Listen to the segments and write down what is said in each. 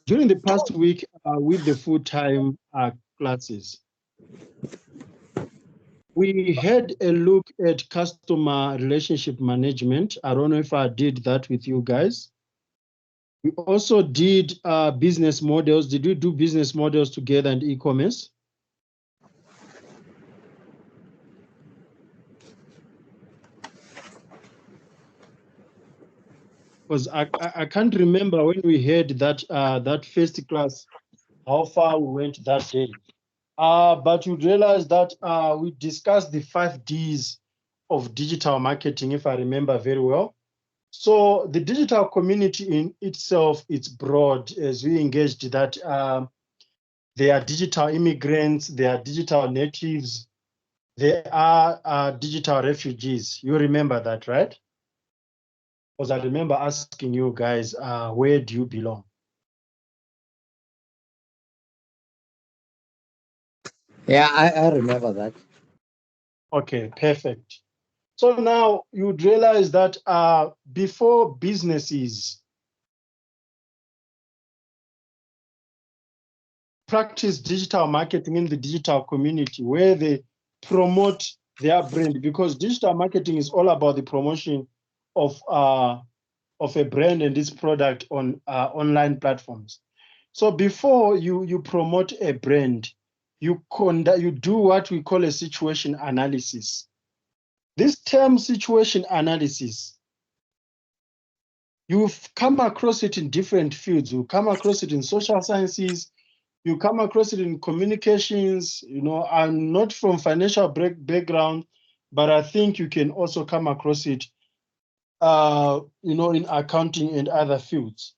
During the past week, with the full-time classes, we had a look at customer relationship management. I don't know if I did that with you guys. We also did business models. Did we do business models together and e-commerce? Because I can't remember when we had that first class, how far we went that day. But you realize that we discussed the 5 Ds of digital marketing, if I remember very well. So the digital community in itself, it's broad, as we engaged that they are digital immigrants, they are digital natives, they are digital refugees. You remember that, right? Because I remember asking you guys, where do you belong? Yeah, I remember that. Okay, perfect. So now you'd realize that before businesses practice digital marketing in the digital community where they promote their brand, because digital marketing is all about the promotion of a brand and its product on online platforms. So before you promote a brand, you do what we call a situation analysis. This term situation analysis, you've come across it in different fields. You come across it in social sciences, you come across it in communications. I'm not from financial background, but I think you can also come across it in accounting and other fields.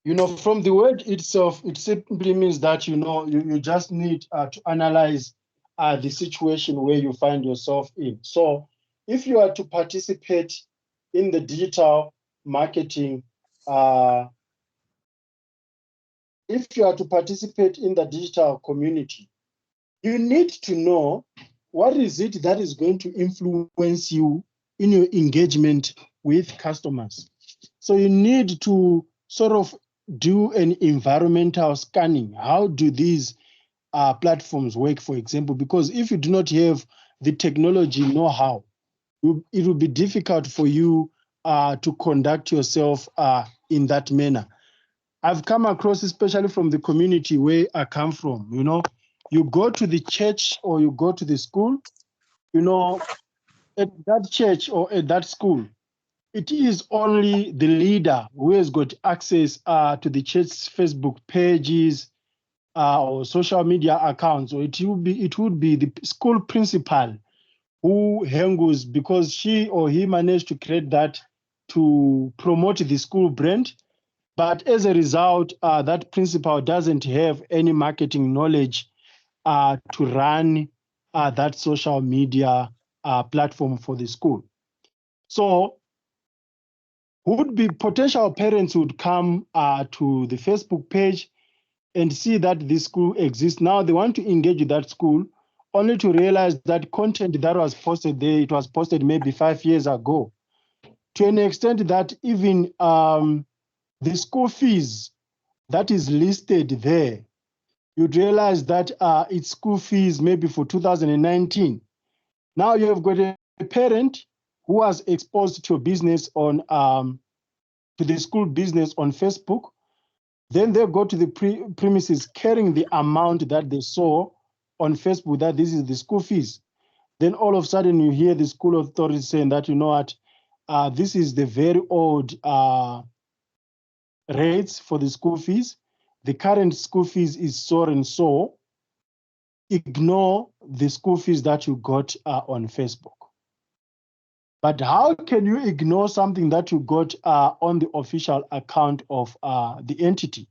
From the word itself, it simply means that you just need to analyze the situation where you find yourself in. So if you are to participate in the digital marketing, if you are to participate in the digital community, you need to know what is it that is going to influence you in your engagement with customers. So you need to sort of do an environmental scanning. How do these platforms work, for example? Because if you do not have the technology know-how, it will be difficult for you to conduct yourself in that manner. I've come across, especially from the community where I come from, you go to the church or you go to the school, at that church or at that school, it is only the leader who has got access to the church's Facebook pages or social media accounts, or it would be the school principal who hangles, because she or he managed to create that to promote the school brand. But as a result, that principal doesn't have any marketing knowledge to run that social media platform for the school. So would be potential parents would come to the Facebook page and see that this school exists. Now they want to engage with that school, only to realize that content that was posted there, it was posted maybe 5 years ago, to an extent that even the school fees that is listed there, you'd realize that it's school fees maybe for 2019. Now you have got a parent who was exposed to a business to the school business on Facebook. Then they go to the premises carrying the amount that they saw on Facebook, that this is the school fees. Then all of a sudden you hear the school authorities saying that, you know what, this is the very old rates for the school fees. The current school fees is so and so. Ignore the school fees that you got on Facebook. But how can you ignore something that you got on the official account of the entity?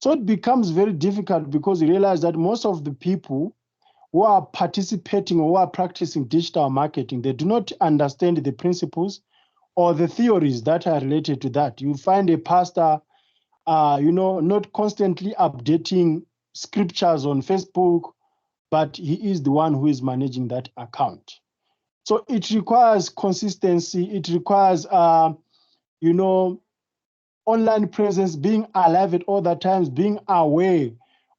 So it becomes very difficult, because you realize that most of the people who are participating or who are practicing digital marketing, they do not understand the principles or the theories that are related to that. You find a pastor, not constantly updating scriptures on Facebook, but he is the one who is managing that account. So it requires consistency. It requires, online presence, being alive at all the times, being aware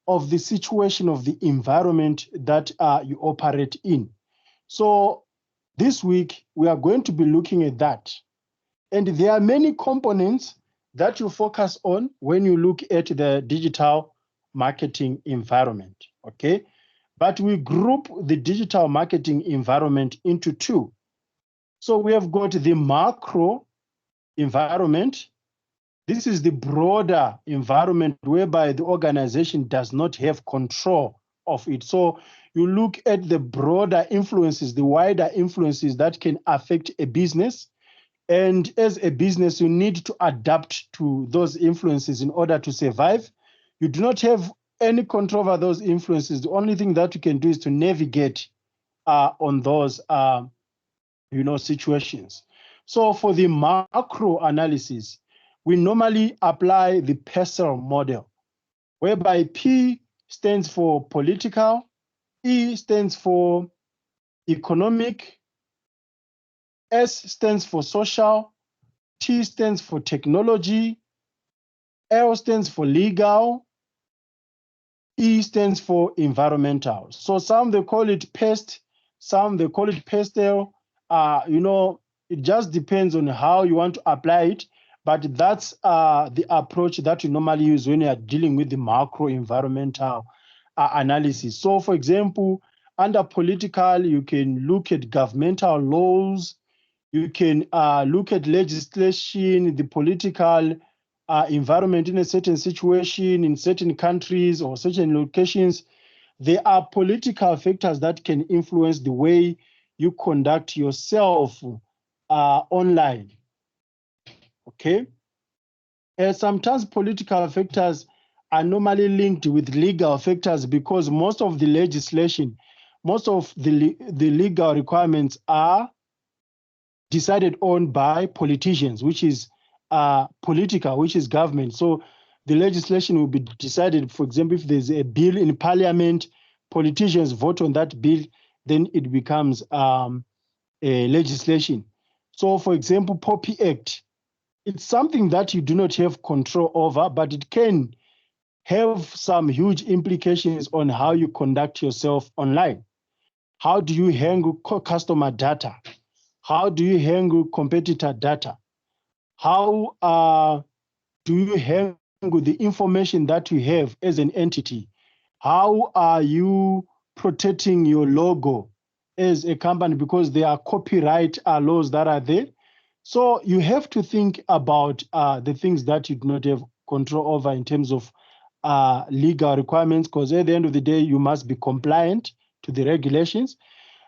of the situation of the environment that you operate in. So this week, we are going to be looking at that. And there are many components that you focus on when you look at the digital marketing environment, okay? But we group the digital marketing environment into two. So we have got the macro environment. This is the broader environment whereby the organization does not have control of it. So you look at the broader influences, the wider influences that can affect a business. And as a business, you need to adapt to those influences in order to survive. You do not have any control over those influences. The only thing that you can do is to navigate on those situations. So for the macro analysis, we normally apply the PESEL model, whereby P stands for political, E stands for economic, S stands for social, T stands for technology, L stands for legal, E stands for environmental. So some they call it PEST, some they call it PESTEL. It just depends on how you want to apply it. But that's the approach that you normally use when you are dealing with the macro environmental analysis. So for example, under political, you can look at governmental laws, you can look at legislation, the political environment in a certain situation, in certain countries or certain locations. There are political factors that can influence the way you conduct yourself online. Okay? Sometimes political factors are normally linked with legal factors because most of the legislation, most of the legal requirements are decided on by politicians, which is political, which is government. So the legislation will be decided, for example, if there's a bill in parliament, politicians vote on that bill, then it becomes a legislation. So for example, POPI Act, it's something that you do not have control over, but it can have some huge implications on how you conduct yourself online. How do you handle customer data? How do you handle competitor data? How do you handle the information that you have as an entity? How are you protecting your logo as a company because there are copyright laws that are there? So you have to think about the things that you do not have control over in terms of legal requirements, because at the end of the day, you must be compliant to the regulations.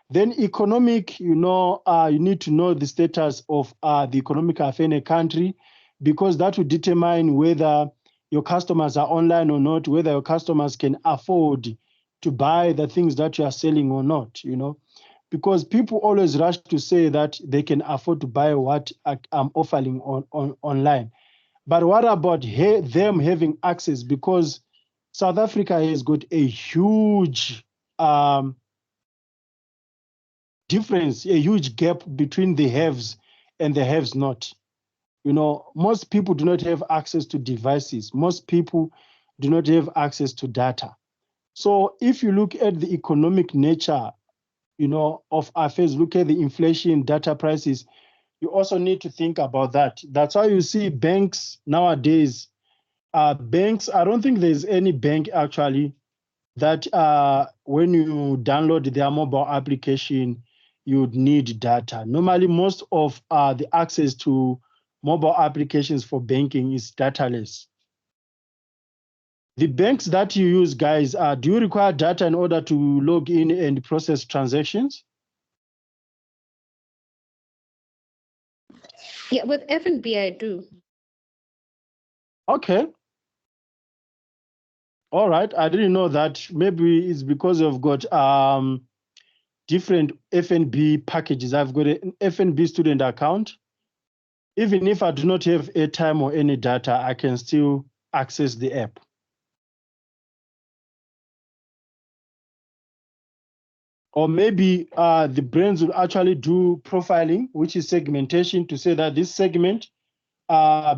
Then economic, you need to know the status of the economic affairs in a country, because that will determine whether your customers are online or not, whether your customers can afford to buy the things that you are selling or not, because people always rush to say that they can afford to buy what I'm offering online. But what about them having access? Because South Africa has got a huge difference, a huge gap between the haves and the haves not. Most people do not have access to devices. Most people do not have access to data. So if you look at the economic nature, of affairs, look at the inflation, data prices, you also need to think about that. That's why you see banks nowadays. Banks, I don't think there's any bank actually that when you download their mobile application, you'd need data. Normally, most of the access to mobile applications for banking is dataless. The banks that you use, guys, do you require data in order to log in and process transactions? Yeah, with F&B, I do. Okay. All right. I didn't know that. Maybe it's because I've got different F&B packages. I've got an F&B student account. Even if I do not have airtime or any data, I can still access the app. Or maybe the brands will actually do profiling, which is segmentation, to say that this segment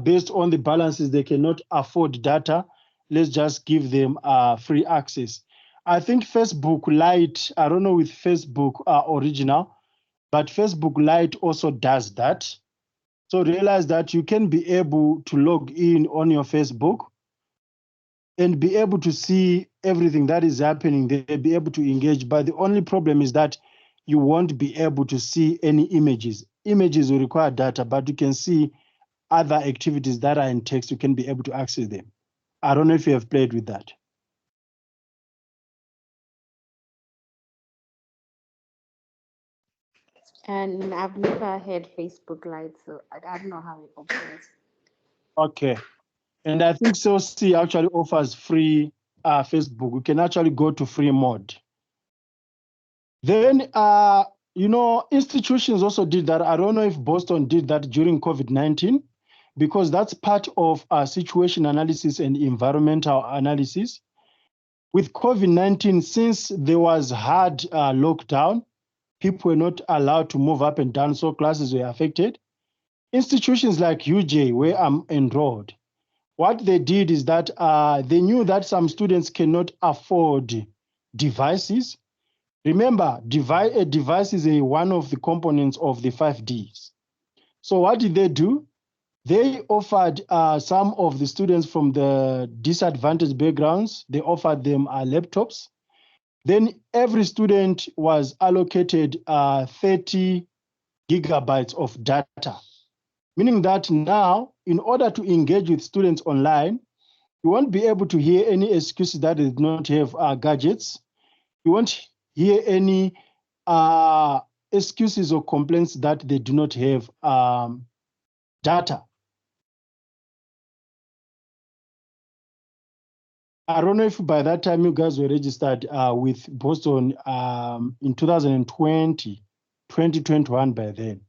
based on the balances, they cannot afford data. Let's just give them free access. I think Facebook Lite, I don't know with Facebook Original, but Facebook Lite also does that. So realize that you can be able to log in on your Facebook and be able to see everything that is happening. They'll be able to engage. But the only problem is that you won't be able to see any images. Images will require data, but you can see other activities that are in text. You can be able to access them. I don't know if you have played with that. And I've never had Facebook Lite, so I don't know how it operates. Okay. And I think COC actually offers free Facebook. You can actually go to free mode. Then, institutions also did that. I don't know if Boston did that during COVID-19, because that's part of situation analysis and environmental analysis. With COVID-19, since there was hard lockdown, people were not allowed to move up and down, so classes were affected. Institutions like UJ, where I'm enrolled, what they did is that they knew that some students cannot afford devices. Remember, a device is one of the components of the 5Ds. So what did they do? They offered some of the students from the disadvantaged backgrounds, they offered them laptops. Then every student was allocated 30 gigabytes of data, meaning that now, in order to engage with students online, you won't be able to hear any excuses that they do not have gadgets. You won't hear any excuses or complaints that they do not have data. I don't know if by that time you guys were registered with Boston in 2020, 2021 by then.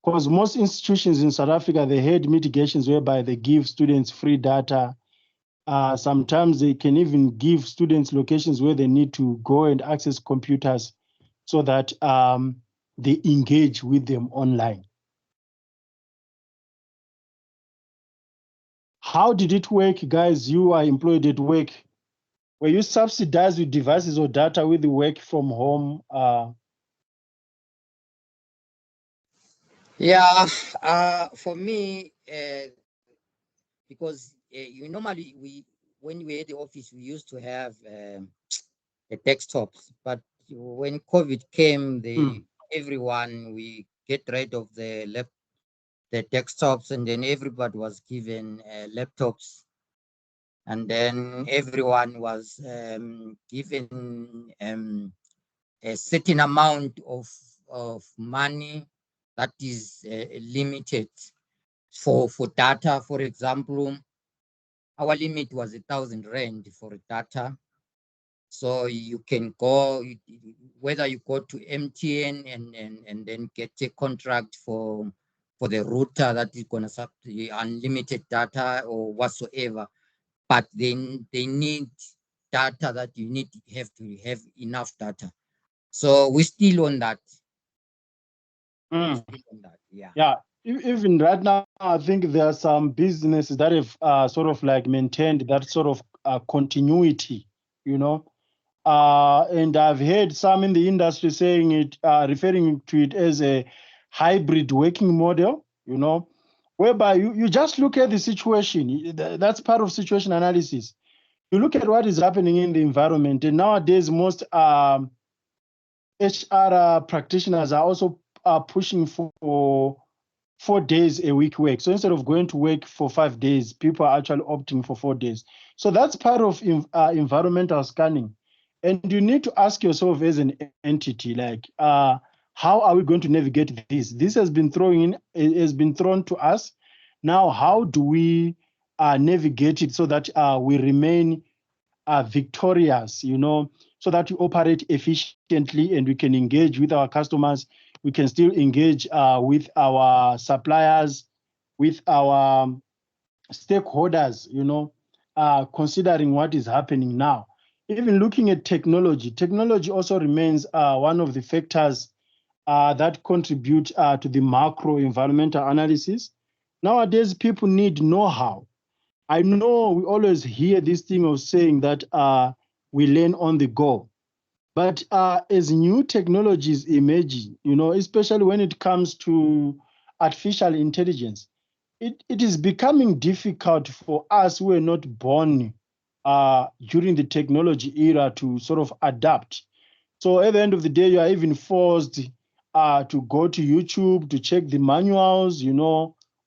Because most institutions in South Africa, they had mitigations whereby they give students free data. Sometimes they can even give students locations where they need to go and access computers so that they engage with them online. How did it work, guys? You are employed at work. Were you subsidized with devices or data with the work from home? Yeah, for me, because you normally when we at the office we used to have the desktops, but when COVID came, everyone we get rid of the desktops, and then everybody was given laptops, and then everyone was given a certain amount of money that is limited for data. For example, our limit was 1,000 rand for data. So you can go, whether you go to MTN and then get a contract for the router that is going to supply unlimited data or whatsoever. But then they need data that you need to have enough data. So we're still on that. Yeah, even right now, I think there are some businesses that have sort of like maintained that sort of continuity, and I've heard some in the industry saying it, referring to it as a hybrid working model, whereby you just look at the situation. That's part of situation analysis. You look at what is happening in the environment, and nowadays most HR practitioners are also pushing for 4 days a week work. So instead of going to work for 5 days, people are actually opting for 4 days. So that's part of environmental scanning. And you need to ask yourself as an entity, like, how are we going to navigate this? This has been thrown to us. Now, how do we navigate it so that we remain victorious, so that we operate efficiently and we can engage with our customers. We can still engage with our suppliers, with our stakeholders, considering what is happening now. Even looking at technology also remains one of the factors that contribute to the macro environmental analysis. Nowadays, people need know-how. I know we always hear this thing of saying that we learn on the go. But as new technologies emerge, especially when it comes to artificial intelligence, it is becoming difficult for us who were not born during the technology era to sort of adapt. So at the end of the day, you are even forced to go to YouTube to check the manuals,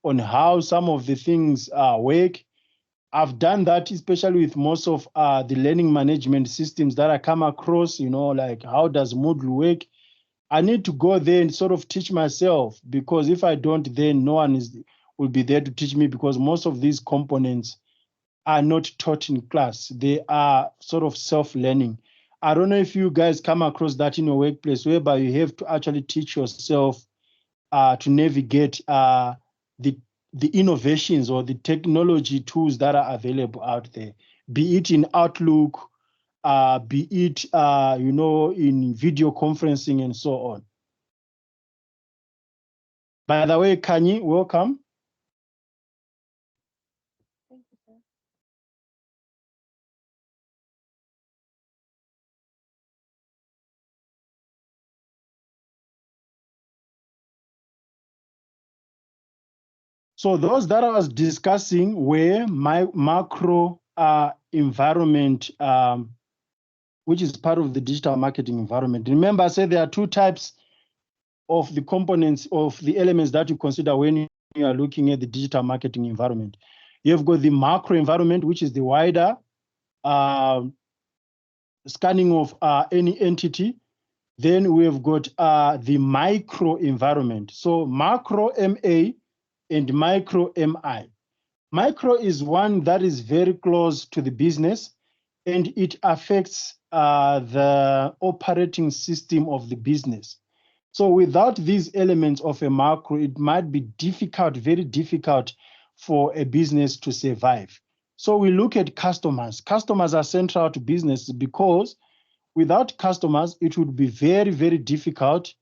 on how some of the things work. I've done that, especially with most of the learning management systems that I come across, like how does Moodle work? I need to go there and sort of teach myself, because if I don't, then no one will be there to teach me, because most of these components are not taught in class. They are sort of self-learning. I don't know if you guys come across that in your workplace, whereby you have to actually teach yourself to navigate the innovations or the technology tools that are available out there, be it in Outlook, be it in video conferencing and so on. By the way, Kanye, welcome. Thank you, sir. So those that I was discussing were my macro environment, which is part of the digital marketing environment. Remember, I said there are two types of the components of the elements that you consider when you are looking at the digital marketing environment. You've got the macro environment, which is the wider scanning of any entity. Then we've got the micro environment. So macro MA and micro MI. Micro is one that is very close to the business, and it affects the operating system of the business. So without these elements of a macro, it might be difficult, very difficult for a business to survive. So we look at customers. Customers are central to business, because without customers, it would be very, very difficult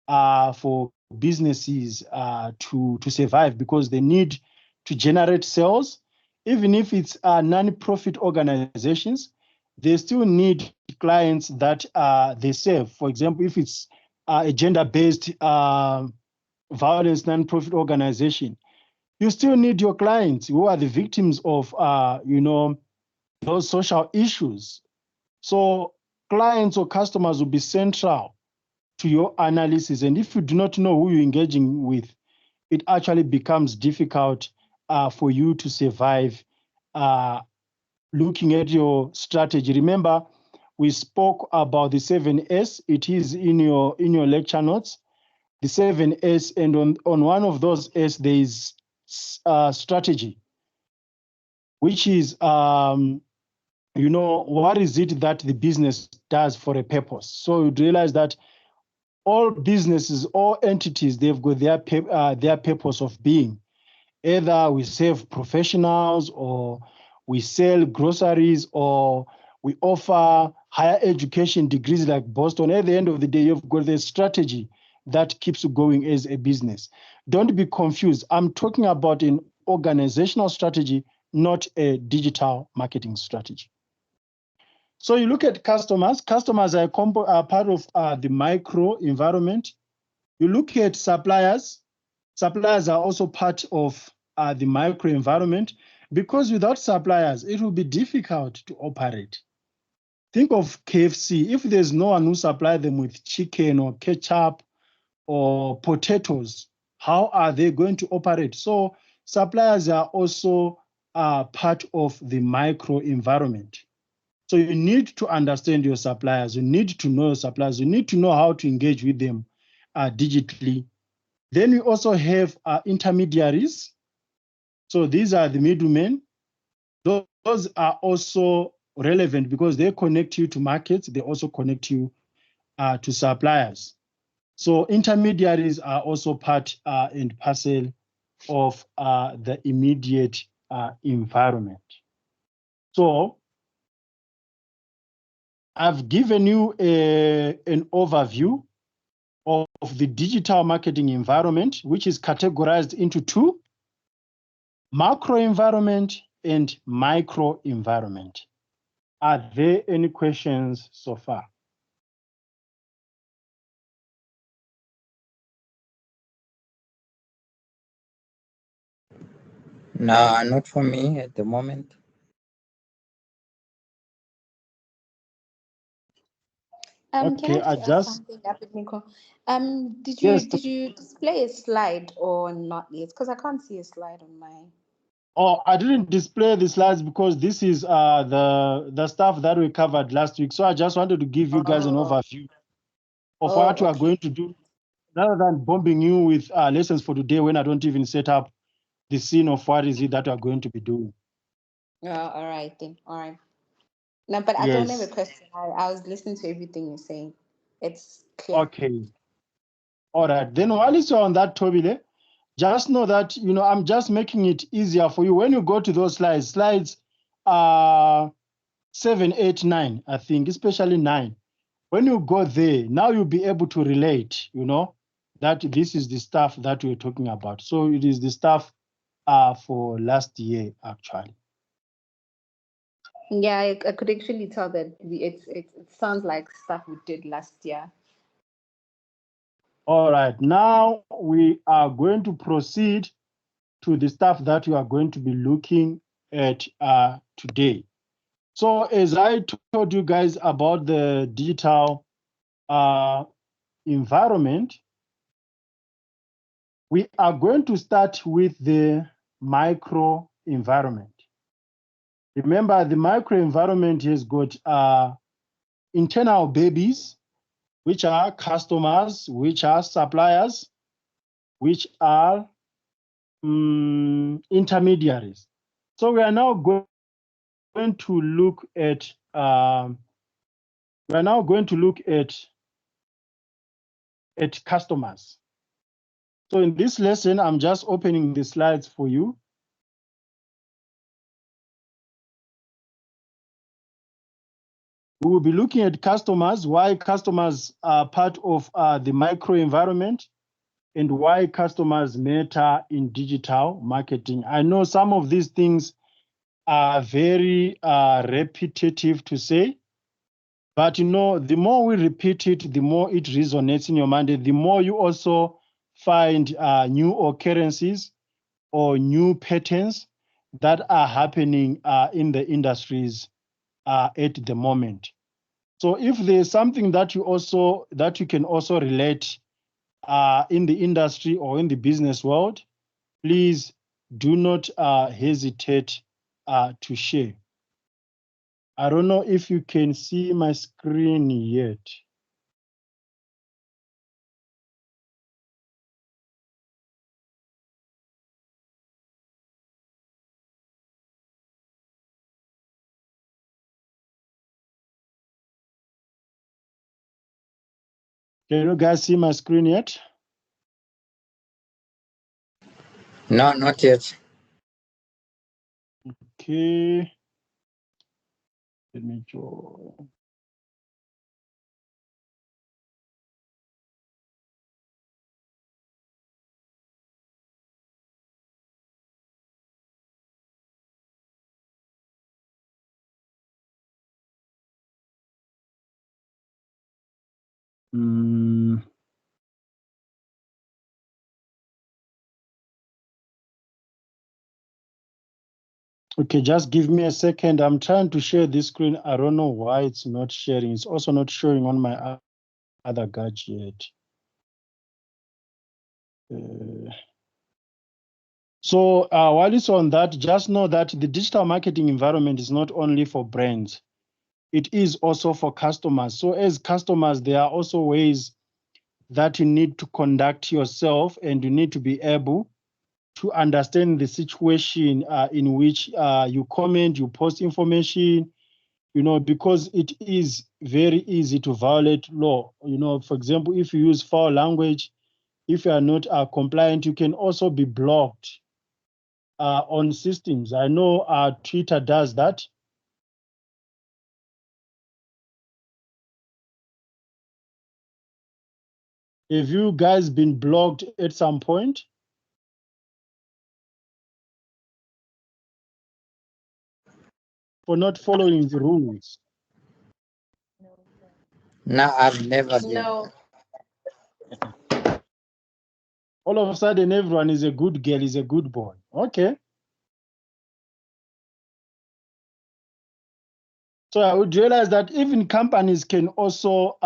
for businesses to survive, because they need to generate sales. Even if it's non-profit organizations, they still need clients that they serve. For example, if it's a gender-based violence non-profit organization, you still need your clients who are the victims of those social issues. So clients or customers will be central to your analysis. And if you do not know who you're engaging with, it actually becomes difficult for you to survive looking at your strategy. Remember, we spoke about the 7S. It is in your lecture notes, the 7S. And on one of those S, there is strategy, which is, what is it that the business does for a purpose? So you'd realize that all businesses, all entities, they've got their purpose of being. Either we serve professionals, or we sell groceries, or we offer higher education degrees like Boston. At the end of the day, you've got the strategy that keeps you going as a business. Don't be confused. I'm talking about an organizational strategy, not a digital marketing strategy. So you look at customers. Customers are part of the micro environment. You look at suppliers. Suppliers are also part of the micro environment, because without suppliers, it will be difficult to operate. Think of KFC. If there's no one who supplies them with chicken or ketchup or potatoes, how are they going to operate? So suppliers are also part of the micro environment. So you need to understand your suppliers. You need to know your suppliers. You need to know how to engage with them digitally. Then we also have intermediaries. So these are the middlemen. Those are also relevant, because they connect you to markets. They also connect you to suppliers. So intermediaries are also part and parcel of the immediate environment. So I've given you an overview of the digital marketing environment, which is categorized into two. macro environment and micro environment. Are there any questions so far? No, not for me at the moment. Can Okay, I I just ask just, something, Nico? Did yes. you display a slide or not yet? Because I can't see a slide on my. Oh, I didn't display the slides because this is the stuff that we covered last week. So I just wanted to give you guys an Oh, overview of what oh, we are okay. going to do, rather than bombing you with lessons for today when I don't even set up the scene of what is it that we are going to be doing. All right then. All right. No, but I don't have a Yes. question. I was listening to everything you're saying. It's clear. Okay. All right. Then while it's on that, Tobile, just know that, I'm just making it easier for you. When you go to those slides 7, 8, 9, I think, especially 9. When you go there, now you'll be able to relate, that this is the stuff that we're talking about. So it is the stuff for last year, actually. Yeah, I could actually tell that it sounds like stuff we did last year. All right. Now we are going to proceed to the stuff that you are going to be looking at today. So as I told you guys about the digital environment, we are going to start with the micro environment. Remember, the micro environment has got internal babies, which are customers, which are suppliers, which are intermediaries. So we are now going to look at customers. So in this lesson, I'm just opening the slides for you. We will be looking at customers, why customers are part of the micro environment, and why customers matter in digital marketing. I know some of these things are very repetitive to say, but the more we repeat it, the more it resonates in your mind, the more you also find new occurrences or new patterns that are happening in the industries at the moment. So if there's something that you can also relate in the industry or in the business world, please do not hesitate to share. I don't know if you can see my screen yet. Can you guys see my screen yet? No, not yet. Okay. Let me join. Okay, just give me a second. I'm trying to share this screen. I don't know why it's not sharing. It's also not showing on my other gadget. So while it's on that, just know that the digital marketing environment is not only for brands, it is also for customers. So as customers, there are also ways that you need to conduct yourself, and you need to be able to understand the situation in which you comment, you post information, because it is very easy to violate law. For example, if you use foul language, if you are not compliant, you can also be blocked on systems. I know Twitter does that. Have you guys been blocked at some point? for not following the rules? No, I've never. No. All of a sudden, everyone is a good girl, is a good boy. Okay. So I would realize that even companies can also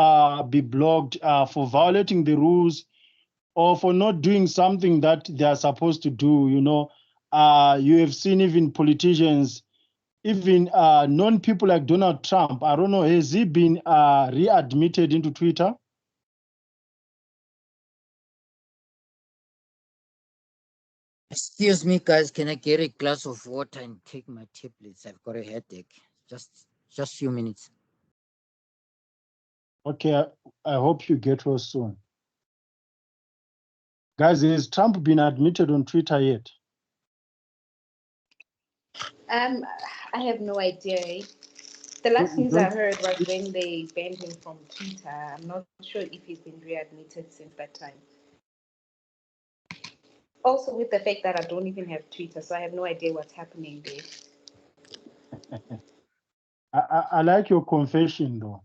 be blocked for violating the rules or for not doing something that they are supposed to do. You know, you have seen even politicians, even known people like Donald Trump. I don't know, has he been readmitted into Twitter? Excuse me, guys. Can I get a glass of water and take my tablets? I've got a headache. Just few minutes. Okay, I hope you get well soon. Guys, has Trump been admitted on Twitter yet? I have no idea. The last news I heard was when they banned him from Twitter. I'm not sure if he's been readmitted since that time. Also, with the fact that I don't even have Twitter, so I have no idea what's happening there. I like your confession, though.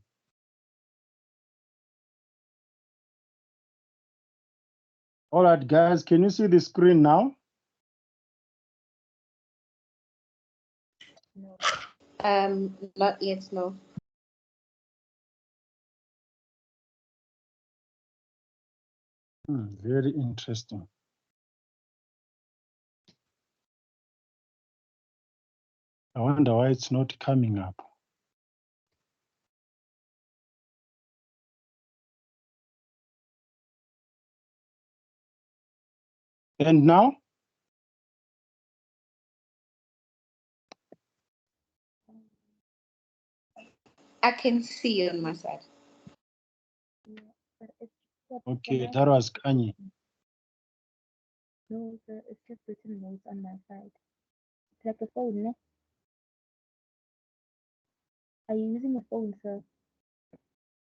All right, guys, can you see the screen now? Not yet, no. Very interesting. I wonder why it's not coming up. And now? I can see on my side. Okay, that was Kanye. No, sir, it's just written notes on my side. It's like a phone, no? Are you using a phone, sir?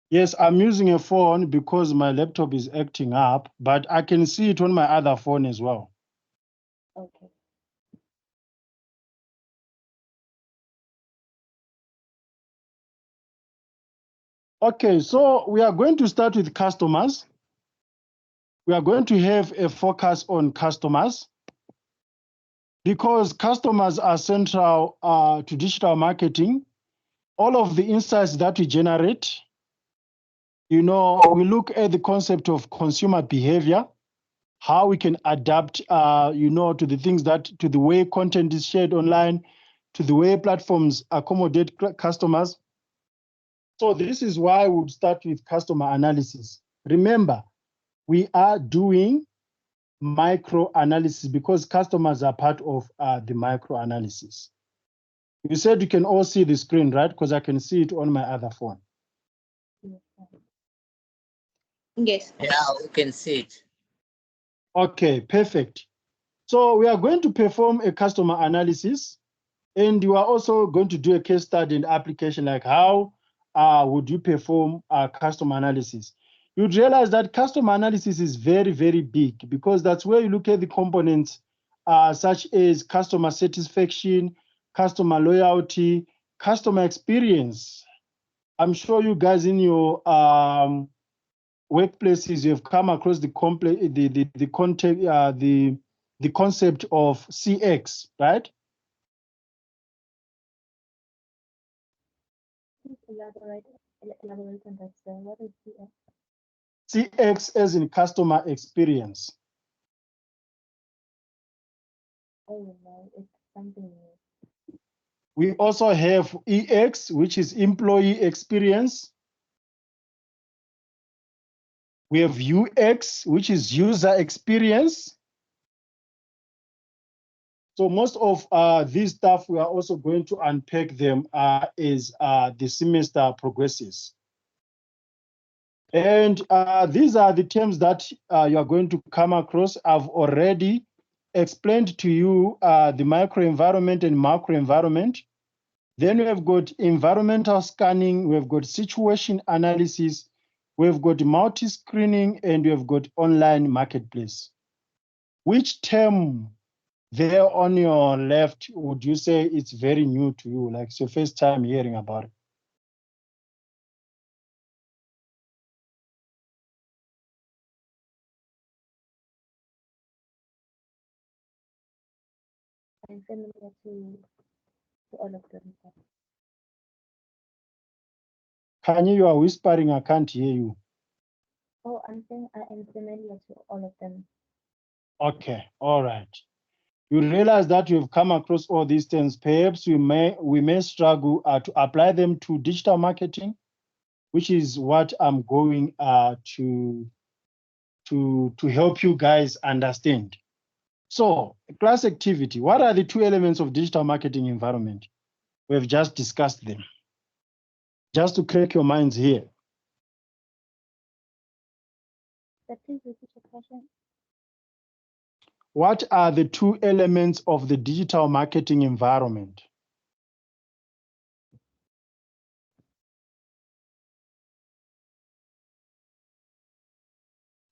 Yes, I'm using a phone because my laptop is acting up, but I can see it on my other phone as well. Okay. Okay, so we are going to start with customers. We are going to have a focus on customers because customers are central to digital marketing. All of the insights that we generate, you know, we look at the concept of consumer behavior, how we can adapt, you know, to the things that, to the way content is shared online, to the way platforms accommodate customers. So this is why we would start with customer analysis. Remember, we are doing micro analysis because customers are part of the micro analysis. You said you can all see the screen, right? Because I can see it on my other phone. Yes. Yeah, we can see it. Okay, perfect. So we are going to perform a customer analysis, and you are also going to do a case study and application, like how would you perform a customer analysis. You'd realize that customer analysis is very, very big because that's where you look at the components such as customer satisfaction, customer loyalty, customer experience. I'm sure you guys in your workplaces, you've come across the concept of CX, right? Please elaborate on that, sir. What is CX? CX as in customer experience. Oh, no, it's something new. We also have EX, which is employee experience. We have UX, which is user experience. So most of these stuff, we are also going to unpack them as the semester progresses. And these are the terms that you are going to come across. I've already explained to you the microenvironment and macroenvironment. Then we have got environmental scanning, we've got situation analysis, we've got multi-screening, and we've got online marketplace. Which term there on your left, would you say it's very new to you? Like it's your first time hearing about it? I'm familiar to all of them. Kanye, you are whispering, I can't hear you. Oh, I'm saying I am familiar to all of them. Okay, all right. You realize that you've come across all these terms. Perhaps we may struggle to apply them to digital marketing, which is what I'm going to help you guys understand. So, class activity. What are the two elements of digital marketing environment? We've just discussed them. Just to crack your minds here. Please repeat your question. What are the two elements of the digital marketing environment?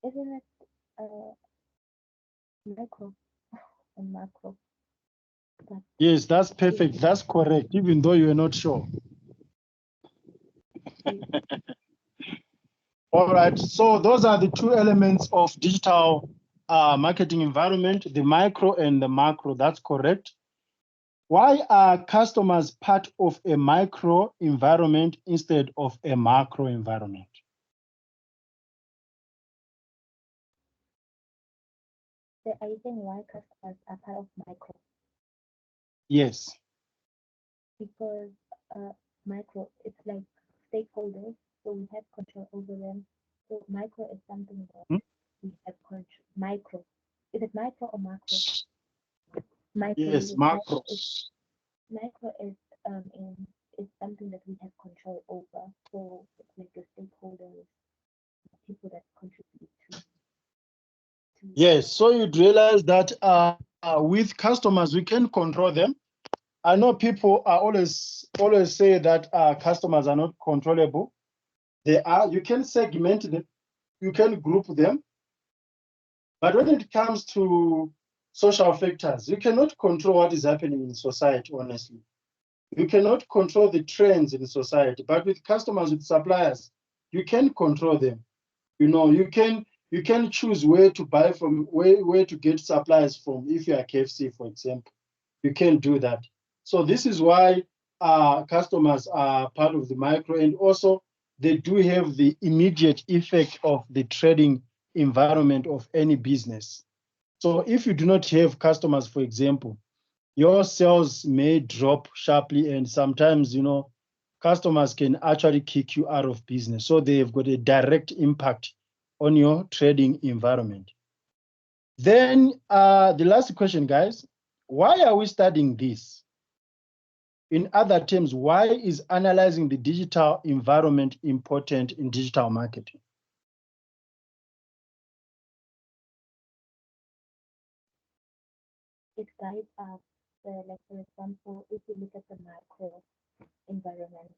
Isn't it micro and macro? Yes, that's perfect. That's correct, even though you're not sure. All right, so those are the two elements of digital marketing environment, the micro and the macro. That's correct. Why are customers part of a micro environment instead of a macro environment? Are you saying why customers are part of micro? Yes. Because micro, it's like stakeholders, so we have control over them. So micro is something that we have control. Micro, is it micro or macro? Micro. Yes, macro. Micro is is something that we have control over. So it's like the stakeholders, people that contribute to. Yes, so you'd realize that with customers, we can control them. I know people are always say that customers are not controllable. They are. You can segment them, you can group them, but when it comes to social factors, you cannot control what is happening in society. Honestly, you cannot control the trends in society. But with customers, with suppliers, you can control them. You know, you can choose where to buy from, where to get supplies from. If you are KFC, for example, you can do that. So this is why customers are part of the micro, and also they do have the immediate effect of the trading environment of any business. So if you do not have customers, for example, your sales may drop sharply, and sometimes, you know, customers can actually kick you out of business. So they've got a direct impact on your trading environment. Then the last question, guys, why are we studying this? In other terms, why is analyzing the digital environment important in digital marketing? It guides us, like for example, if you look at the macro environment,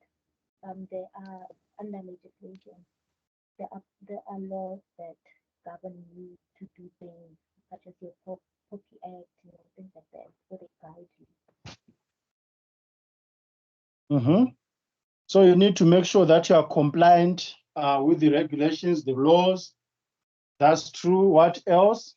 there are under legislation, there are laws that govern you to do things such as your Poppy Act, things like that. So they guide you. So you need to make sure that you are compliant with the regulations, the laws. That's true. What else?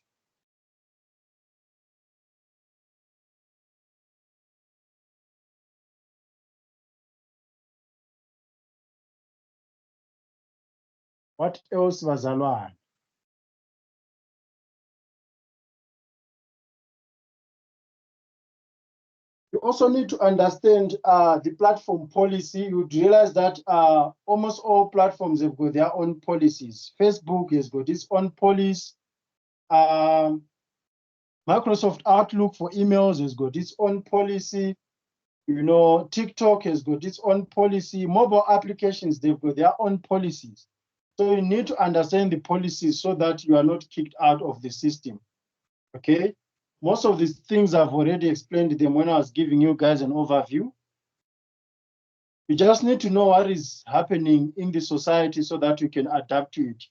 What else, Vazalwan? You also need to understand the platform policy. You realize that almost all platforms have got their own policies. Facebook has got its own policy. Microsoft Outlook for emails has got its own policy. You know, TikTok has got its own policy. Mobile applications, they've got their own policies. So you need to understand the policies so that you are not kicked out of the system. Okay? Most of these things I've already explained them when I was giving you guys an overview. You just need to know what is happening in the society so that you can adapt to it.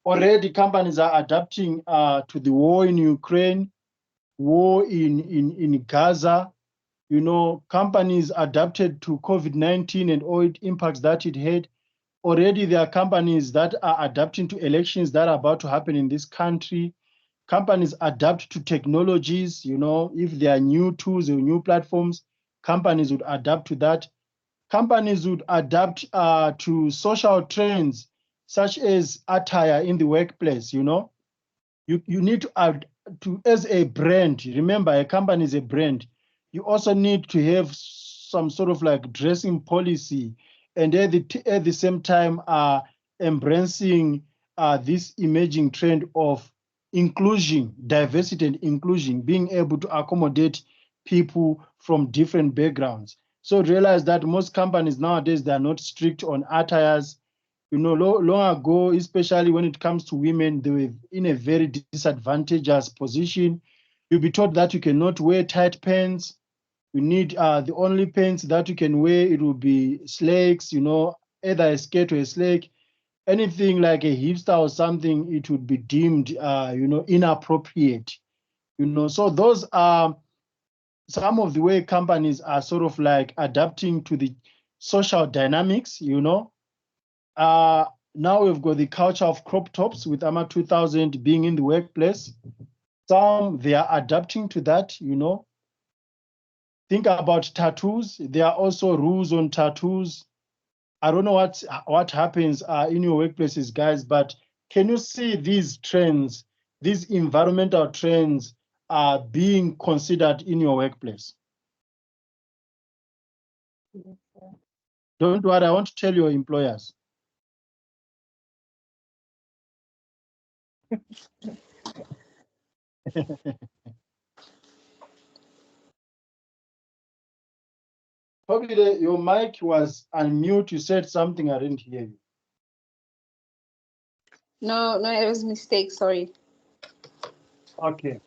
Already companies are adapting to the war in Ukraine. war in Gaza. You know, companies adapted to COVID-19 and all it impacts that it had. Already there are companies that are adapting to elections that are about to happen in this country. Companies adapt to technologies, you know, if there are new tools or new platforms, companies would adapt to that. Companies would adapt to social trends, such as attire in the workplace, you know. You need to add to, as a brand, remember a company is a brand, you also need to have some sort of like dressing policy, and at the same time embracing this emerging trend of inclusion, diversity and inclusion, being able to accommodate people from different backgrounds. So realize that most companies nowadays, they are not strict on attires. You know, long ago, especially when it comes to women, they were in a very disadvantageous position. You'll be taught that you cannot wear tight pants. You need the only pants that you can wear, it will be slacks, you know, either a skirt or a slack. Anything like a hipster or something, it would be deemed, you know, inappropriate. You know, so those are some of the way companies are sort of like adapting to the social dynamics, you know. Uh, Now we've got the culture of crop tops with AMA 2000 being in the workplace. Some, they are adapting to that, you know. Think about tattoos. There are also rules on tattoos. I don't know what happens in your workplaces, guys, but can you see these trends, these environmental trends are being considered in your workplace? Yes, sir. Don't worry, I want to tell your employers. Probably your mic was unmute. You said something, I didn't hear you. No, it was a mistake. Sorry. Okay.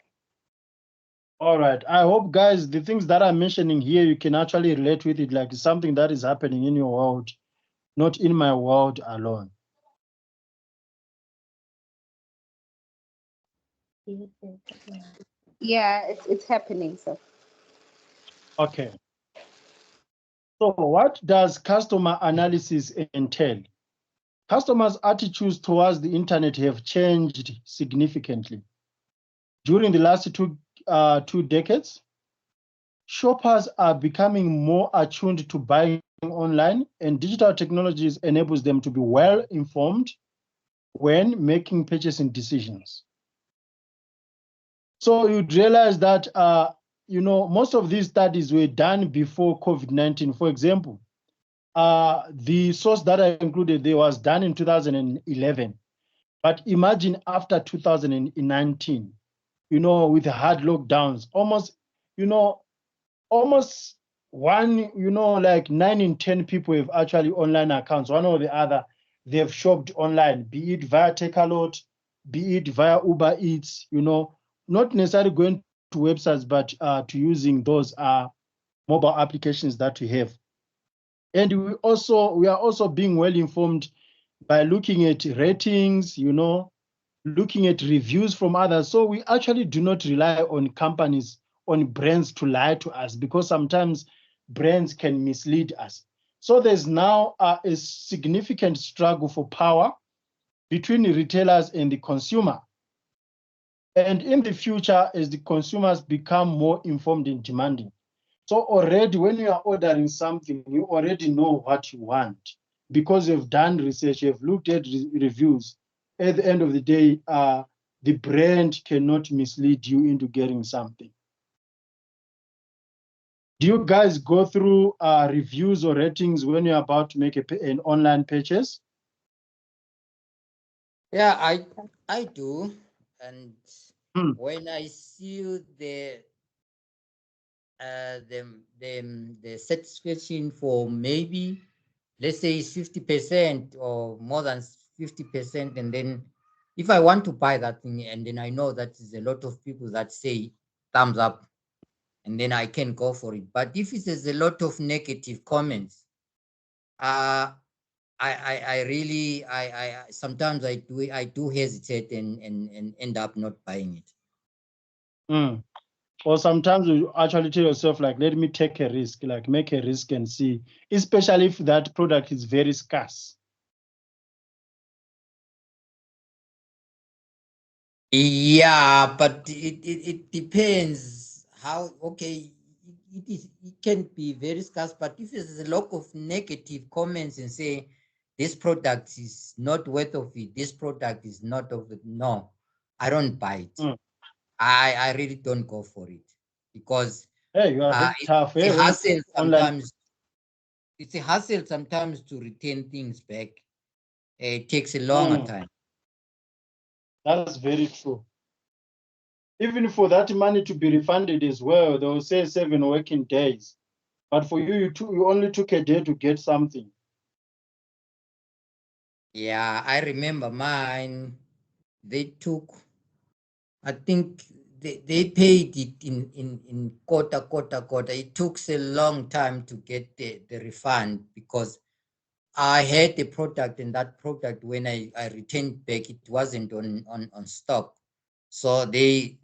All right. I hope, guys, the things that I'm mentioning here, you can actually relate with it, like something that is happening in your world, not in my world alone. Yes, sir. Yeah. Yeah, it's happening. So Okay. So what does customer analysis entail? Customers' attitudes towards the internet have changed significantly. During the last two decades, shoppers are becoming more attuned to buying online, and digital technologies enables them to be well informed when making purchasing decisions. So you'd realize that you know, most of these studies were done before COVID-19. For example, the source that I included there was done in 2011. But imagine after 2019, you know, with the hard lockdowns, almost, you know, almost one, you know, like 9 in 10 people have actually online accounts, one or the other. They've shopped online, be it via Takealot, be it via Uber Eats, you know, not necessarily going to websites, but to using those mobile applications that we have. And we are also being well informed by looking at ratings, you know, looking at reviews from others. So we actually do not rely on companies, on brands to lie to us, because sometimes brands can mislead us. So there's now a significant struggle for power between the retailers and the consumer. And in the future, as the consumers become more informed and demanding, so already when you are ordering something, you already know what you want because you've done research, you've looked at reviews. At the end of the day, the brand cannot mislead you into getting something. Do you guys go through reviews or ratings when you're about to make an online purchase? Yeah, I do. And Hmm. when I see the satisfaction for maybe, let's say, 50% or more than 50%, and then if I want to buy that thing, and then I know that there's a lot of people that say thumbs up, and then I can go for it. But if it has a lot of negative comments, uh I really I sometimes I do hesitate and end up not buying it. Mm. Or sometimes you actually tell yourself, like, let me take a risk, like make a risk and see, especially if that product is very scarce. Yeah, but it depends how, okay, it can be very scarce, but if there's a lot of negative comments and say this product is not worth of it, this product is not of it, no, I don't buy it. Mm. I really don't go for it because Hey, you are very tough. it's a Hey, when hassle online. sometimes. It's a hassle sometimes to return things back. It takes a longer time. That's very true. Even for that money to be refunded as well, they will say 7 working days. But for you, you only took a day to get something. Yeah, I remember mine. They took, I think they paid it in quarter. It took a long time to get the refund because I had the product, and that product, when I returned back, it wasn't on stock. So they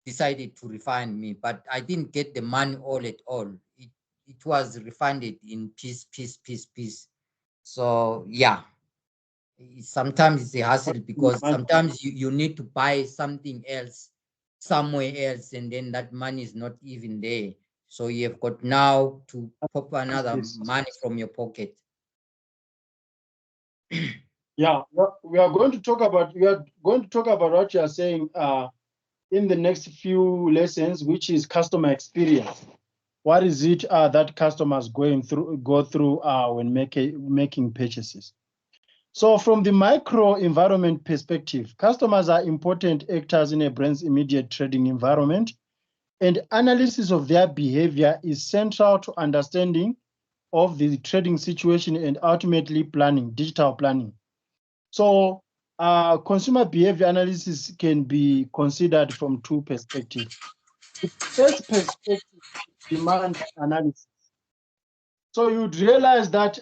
decided to refund me, but I didn't get the money all at all. It was refunded in piece. So yeah, sometimes it's a hassle because sometimes you need to buy something else somewhere else, and then that money is not even there. So you have got now to pop another money from your pocket. Yeah, we are going to talk about what you are saying in the next few lessons, which is customer experience. What is it that customers go through when making purchases? So from the micro environment perspective, customers are important actors in a brand's immediate trading environment, and analysis of their behavior is central to understanding of the trading situation and ultimately digital planning. So consumer behavior analysis can be considered from two perspectives. The first perspective, demand analysis. So you'd realize that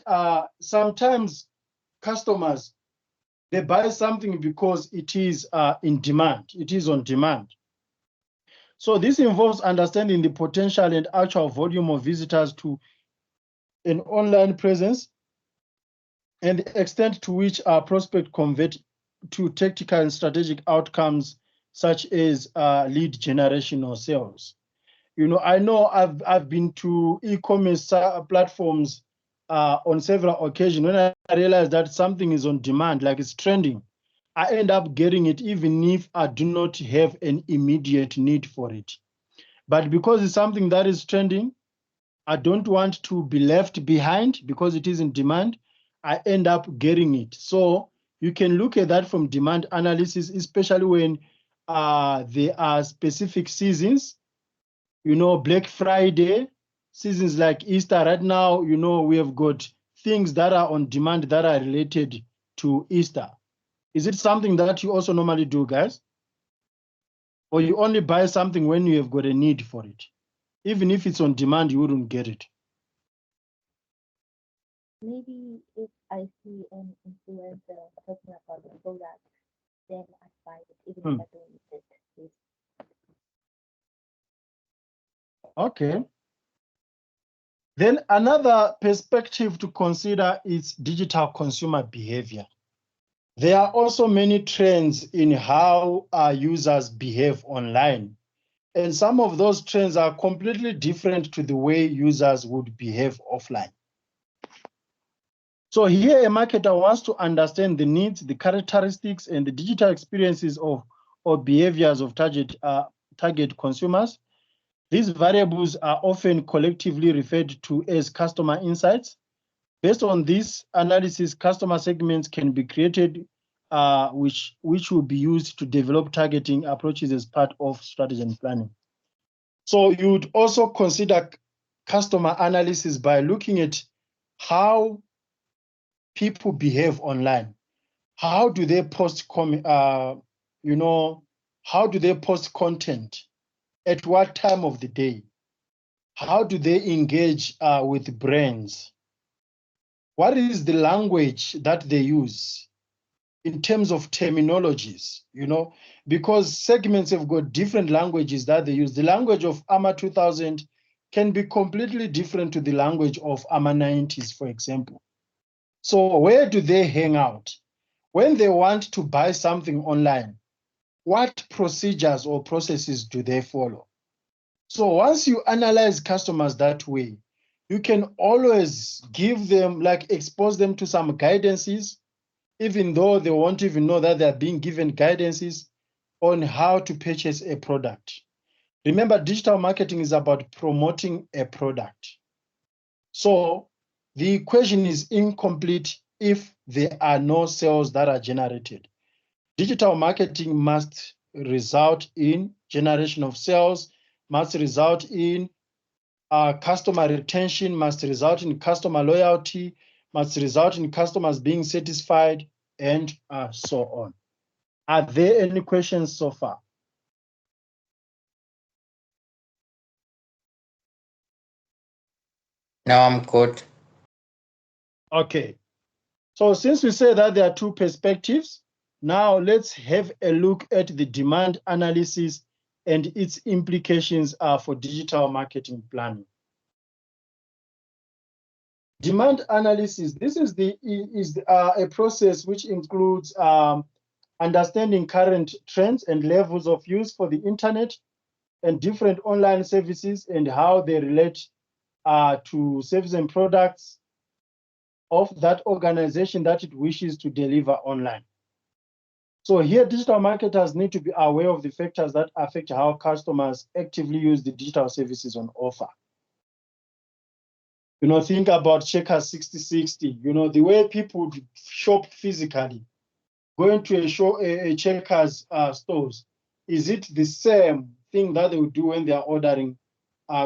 sometimes customers, they buy something because it is in demand. It is on demand. So this involves understanding the potential and actual volume of visitors to an online presence and the extent to which our prospect convert to tactical and strategic outcomes such as lead generation or sales. I know I've been to e-commerce platforms on several occasions. When I realize that something is on demand, like it's trending, I end up getting it even if I do not have an immediate need for it. But because it's something that is trending, I don't want to be left behind because it is in demand. I end up getting it. So you can look at that from demand analysis, especially when there are specific seasons, Black Friday, seasons like Easter. Right now, we have got things that are on demand that are related to Easter. Is it something that you also normally do, guys? Or you only buy something when you have got a need for it? Even if it's on demand, you wouldn't get it. Maybe if I see an influencer talking about the product, then I buy it, even if I don't use it. Yes. Okay. Then another perspective to consider is digital consumer behavior. There are also many trends in how our users behave online. And some of those trends are completely different to the way users would behave offline. So here a marketer wants to understand the needs, the characteristics, and the digital experiences of or behaviors of target consumers. These variables are often collectively referred to as customer insights. Based on this analysis, customer segments can be created, which will be used to develop targeting approaches as part of strategy and planning. So you would also consider customer analysis by looking at how people behave online. How do they post how do they post content? At what time of the day? How do they engage with brands? What is the language that they use? in terms of terminologies, because segments have got different languages that they use. The language of AMA 2000 can be completely different to the language of AMA 90s, for example. So where do they hang out? When they want to buy something online, what procedures or processes do they follow? So once you analyze customers that way, you can always give them, expose them to some guidances, even though they won't even know that they're being given guidances on how to purchase a product. Remember, digital marketing is about promoting a product. So the equation is incomplete if there are no sales that are generated. Digital marketing must result in generation of sales, must result in customer retention, must result in customer loyalty, must result in customers being satisfied, and so on. Are there any questions so far? No, I'm good. Okay. So since we say that there are two perspectives, now let's have a look at the demand analysis and its implications for digital marketing planning. Demand analysis, this is a process which includes understanding current trends and levels of use for the internet and different online services and how they relate to services and products of that organization that it wishes to deliver online. So here, digital marketers need to be aware of the factors that affect how customers actively use the digital services on offer. Think about Checkers 6060, the way people shop physically, going to a Checkers stores. Is it the same thing that they would do when they are ordering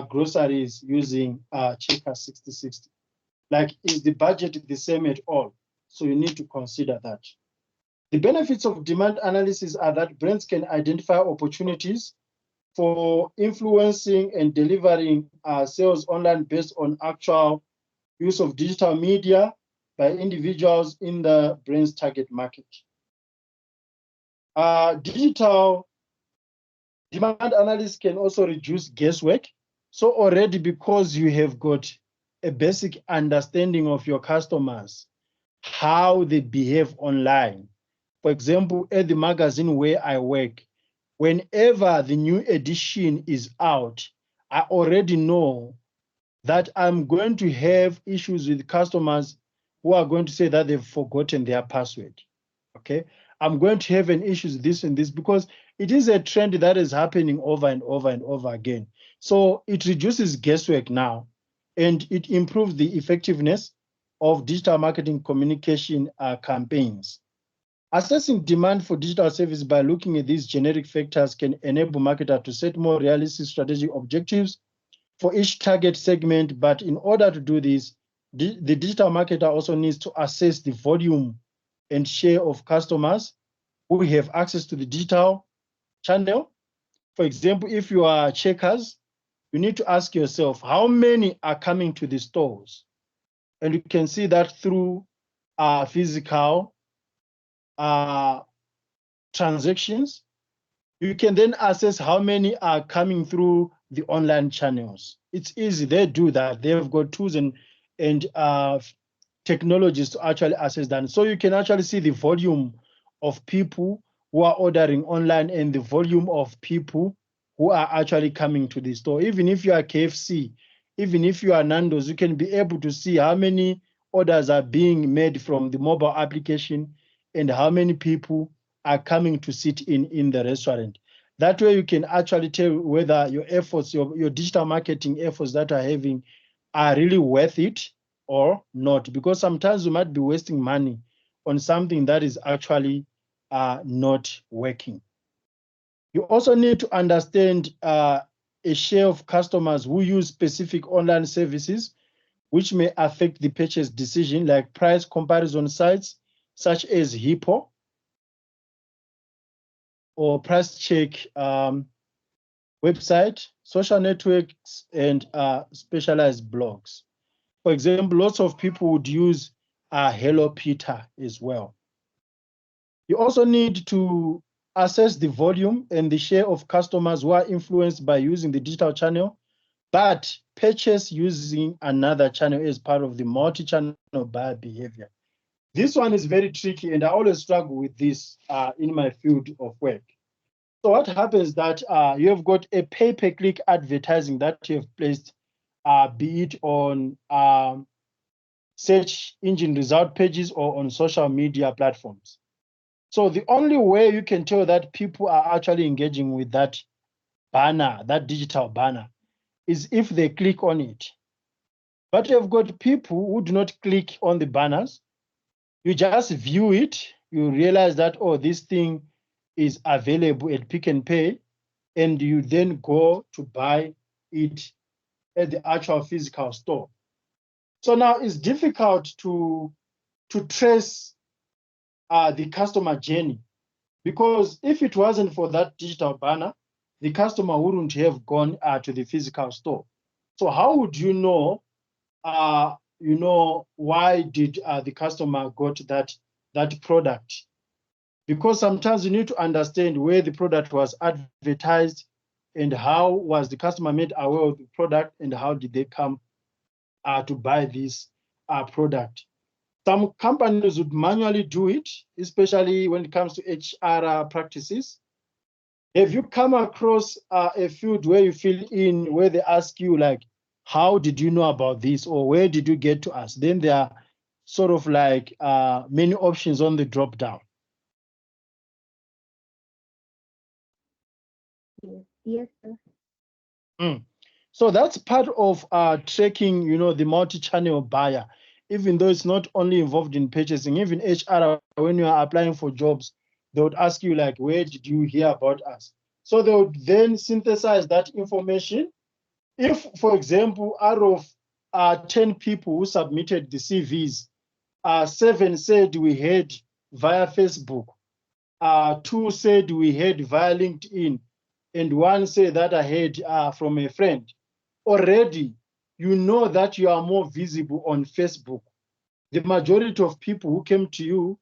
groceries using Checkers 6060? Is the budget the same at all? So you need to consider that. The benefits of demand analysis are that brands can identify opportunities for influencing and delivering sales online based on actual use of digital media by individuals in the brand's target market. Digital demand analysis can also reduce guesswork. So already, because you have got a basic understanding of your customers, how they behave online. For example, at the magazine where I work, whenever the new edition is out, I already know that I'm going to have issues with customers who are going to say that they've forgotten their password. Okay, I'm going to have an issue with this and this because it is a trend that is happening over and over and over again. So it reduces guesswork now, and it improves the effectiveness of digital marketing communication campaigns. Assessing demand for digital service by looking at these generic factors can enable marketers to set more realistic strategic objectives for each target segment. But in order to do this, the digital marketer also needs to assess the volume and share of customers who have access to the digital channel. For example, if you are Checkers, you need to ask yourself, how many are coming to the stores? And you can see that through physical transactions. You can then assess how many are coming through the online channels. It's easy, they do that. They've got tools and technologies to actually assess that. So you can actually see the volume of people who are ordering online and the volume of people who are actually coming to the store. Even if you are KFC, even if you are Nando's, you can be able to see how many orders are being made from the mobile application and how many people are coming to sit in the restaurant. That way you can actually tell whether your efforts, your digital marketing efforts that are having are really worth it or not, because sometimes you might be wasting money on something that is actually not working. You also need to understand a share of customers who use specific online services, which may affect the purchase decision, like price comparison sites such as Hippo or Price Check website, social networks, and specialized blogs. For example, lots of people would use Hello Peter as well. You also need to assess the volume and the share of customers who are influenced by using the digital channel, but purchase using another channel as part of the multi-channel buyer behavior. This one is very tricky, and I always struggle with this in my field of work. So what happens that you have got a pay-per-click advertising that you have placed, be it on search engine result pages or on social media platforms. So the only way you can tell that people are actually engaging with that banner, that digital banner, is if they click on it. But you've got people who do not click on the banners. You just view it, you realize that, oh, this thing is available at Pick and Pay, and you then go to buy it at the actual physical store. So now it's difficult to trace the customer journey, because if it wasn't for that digital banner, the customer wouldn't have gone to the physical store. So how would you know, why did the customer got that product? Because sometimes you need to understand where the product was advertised and how was the customer made aware of the product and how did they come to buy this product. Some companies would manually do it, especially when it comes to HR practices. Have you come across a field where you fill in, where they ask you like, how did you know about this, or where did you get to us? Then there are sort of like many options on the drop down. Yes, sir. So that's part of tracking, the multi-channel buyer, even though it's not only involved in purchasing. Even HR, when you are applying for jobs, they would ask you like, where did you hear about us? So they would then synthesize that information. If, for example, out of 10 people who submitted the CVs, 7 said we heard via Facebook, 2 said we heard via LinkedIn, and 1 said that I heard from a friend. Already, you know that you are more visible on Facebook. The majority of people who came to you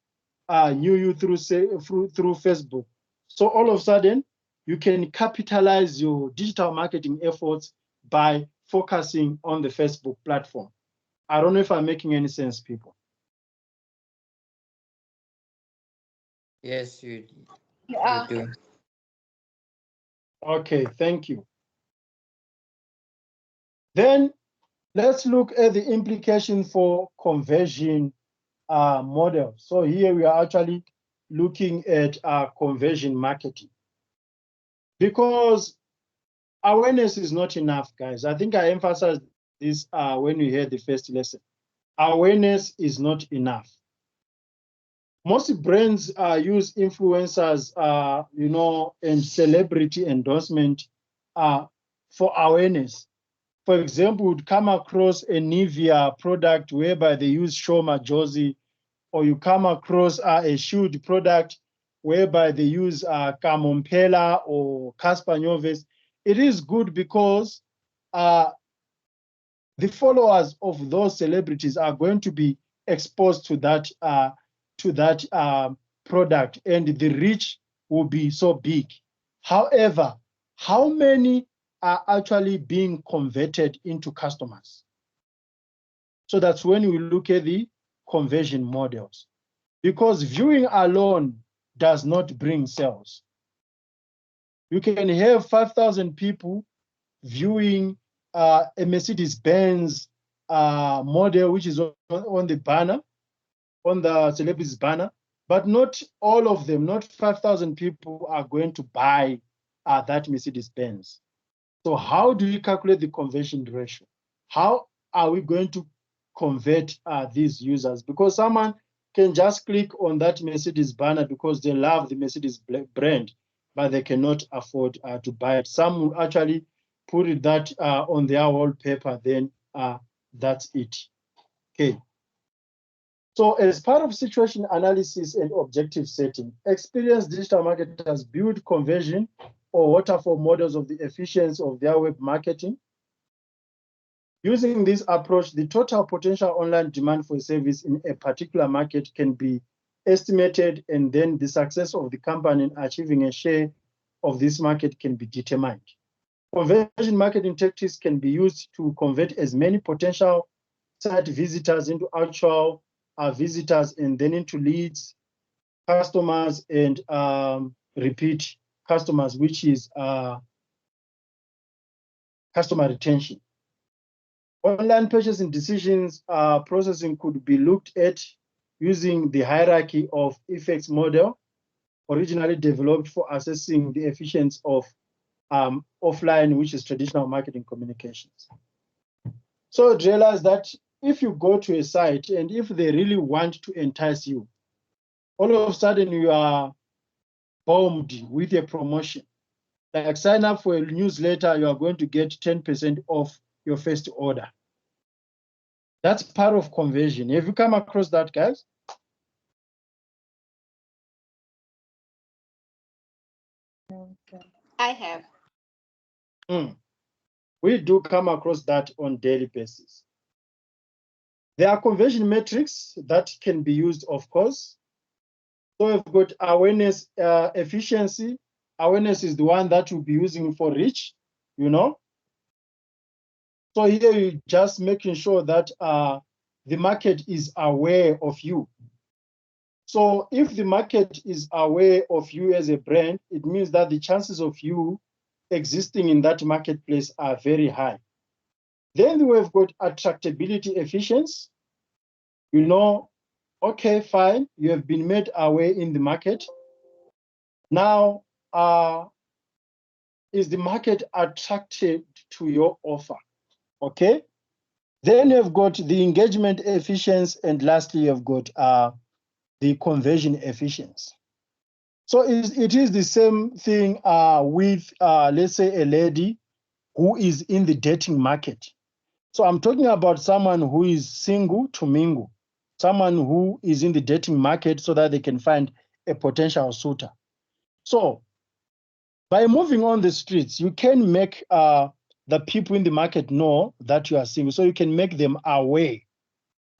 knew you through Facebook. So all of a sudden, you can capitalize your digital marketing efforts by focusing on the Facebook platform. I don't know if I'm making any sense, people. Yes, you Yeah. do. Okay, thank you. Then let's look at the implication for conversion model. So here we are actually looking at conversion marketing, because awareness is not enough, guys. I think I emphasized this when we had the first lesson. Awareness is not enough. Most brands use influencers, and celebrity endorsement for awareness. For example, would come across a Nivea product whereby they use Shoma Josie, or you come across a Shield product whereby they use Kamompela or Caspar Noves. It is good because the followers of those celebrities are going to be exposed to that product, and the reach will be so big. However, how many are actually being converted into customers? So that's when we look at the conversion models, because viewing alone does not bring sales. You can have 5,000 people viewing a Mercedes-Benz model, which is on the banner, on the celebrity's banner, but not all of them, not 5,000 people are going to buy that Mercedes-Benz. So how do you calculate the conversion ratio? How are we going to convert these users? Because someone can just click on that Mercedes banner because they love the Mercedes brand, but they cannot afford to buy it. Some will actually put that on their wallpaper, then that's it. Okay. So as part of situation analysis and objective setting, experienced digital marketers build conversion or waterfall models of the efficiency of their web marketing. Using this approach, the total potential online demand for a service in a particular market can be estimated, and then the success of the company in achieving a share of this market can be determined. Conversion marketing tactics can be used to convert as many potential site visitors into actual visitors, and then into leads, customers, and repeat customers, which is customer retention. Online purchasing decisions processing could be looked at using the hierarchy of effects model, originally developed for assessing the efficiency of offline, which is traditional marketing communications. So realize that if you go to a site and if they really want to entice you, all of a sudden you are bombed with a promotion. Like sign up for a newsletter, you are going to get 10% off your first order. That's part of conversion. Have you come across that, guys? No, sir. I have. We do come across that on daily basis. There are conversion metrics that can be used, of course. So we've got awareness, efficiency. Awareness is the one that you'll be using for reach, you know. So here you're just making sure that the market is aware of you. So if the market is aware of you as a brand, it means that the chances of you existing in that marketplace are very high. Then we've got attractability efficiency. You know, okay, fine, you have been made aware in the market. Now, is the market attracted to your offer? Okay. Then you've got the engagement efficiency, and lastly, you've got the conversion efficiency. So it is the same thing with, let's say, a lady who is in the dating market. So I'm talking about someone who is single to mingle, someone who is in the dating market so that they can find a potential suitor. So by moving on the streets, you can make the people in the market know that you are single, so you can make them aware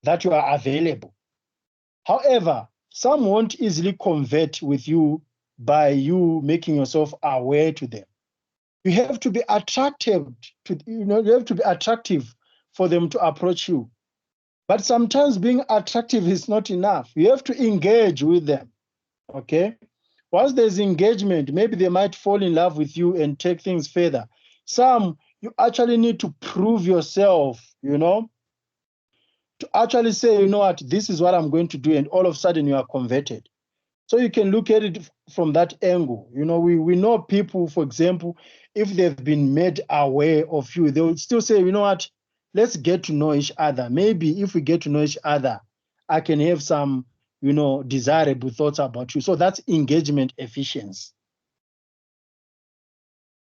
that you are available. However, some won't easily convert with you by you making yourself aware to them. You have to be attractive to, you have to be attractive for them to approach you. But sometimes being attractive is not enough. You have to engage with them. Okay? Once there's engagement, maybe they might fall in love with you and take things further. Some, you actually need to prove yourself, to actually say, you know what, this is what I'm going to do, and all of a sudden you are converted. So you can look at it from that angle. We know people, for example, if they've been made aware of you, they will still say, you know what, let's get to know each other. Maybe if we get to know each other, I can have some, desirable thoughts about you. So that's engagement efficiency.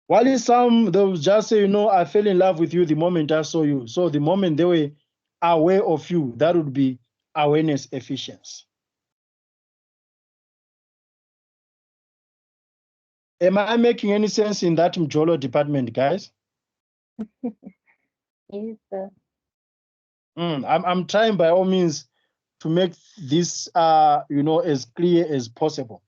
While some, they'll just say, I fell in love with you the moment I saw you. So the moment they were aware of you, that would be awareness efficiency. Am I making any sense in that Mjolo department, guys? Yes, sir. I'm trying by all means to make this, as clear as possible.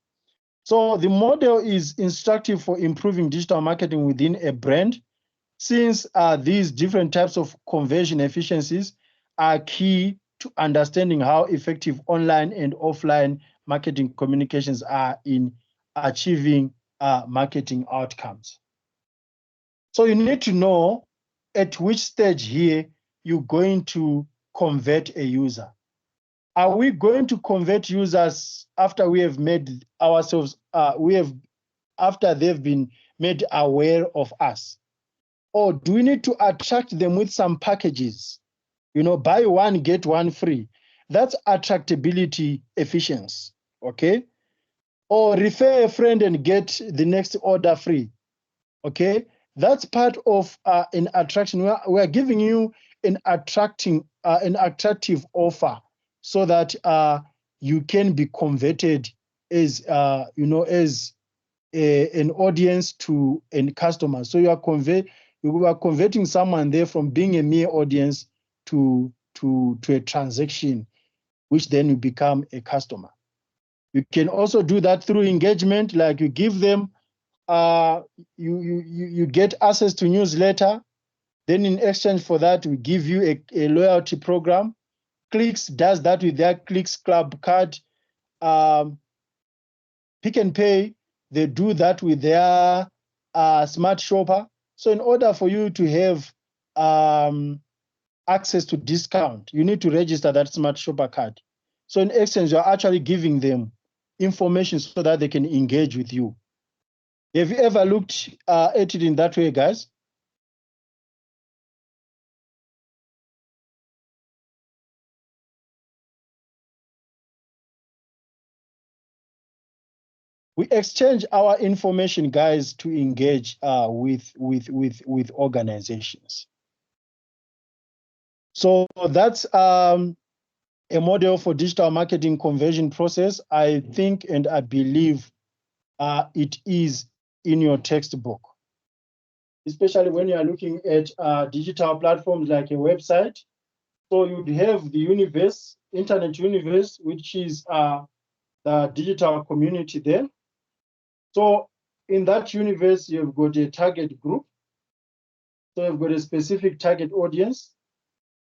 So the model is instructive for improving digital marketing within a brand, since these different types of conversion efficiencies are key to understanding how effective online and offline marketing communications are in achieving marketing outcomes. So you need to know at which stage here you're going to convert a user. Are we going to convert users after we have made ourselves, after they've been made aware of us? Or do we need to attract them with some packages? Buy one, get one free. That's attractability efficiency, okay? Or refer a friend and get the next order free, okay? That's part of an attraction. We are giving you an attractive offer so that you can be converted as as an audience to a customer. So you are converting someone there from being a mere audience to a transaction, which then you become a customer. You can also do that through engagement, like you give them, you get access to newsletter. Then in exchange for that, we give you a loyalty program. Clicks does that with their Clicks Club card. Pick and Pay, they do that with their Smart Shopper. So in order for you to have access to discount, you need to register that Smart Shopper card. So in exchange, you're actually giving them information so that they can engage with you. Have you ever looked at it in that way, guys? We exchange our information, guys, to engage with organizations. So that's a model for digital marketing conversion process. I think and I believe it is in your textbook, especially when you are looking at digital platforms like a website. So you'd have the universe, internet universe, which is the digital community there. So in that universe, you've got a target group. So you've got a specific target audience,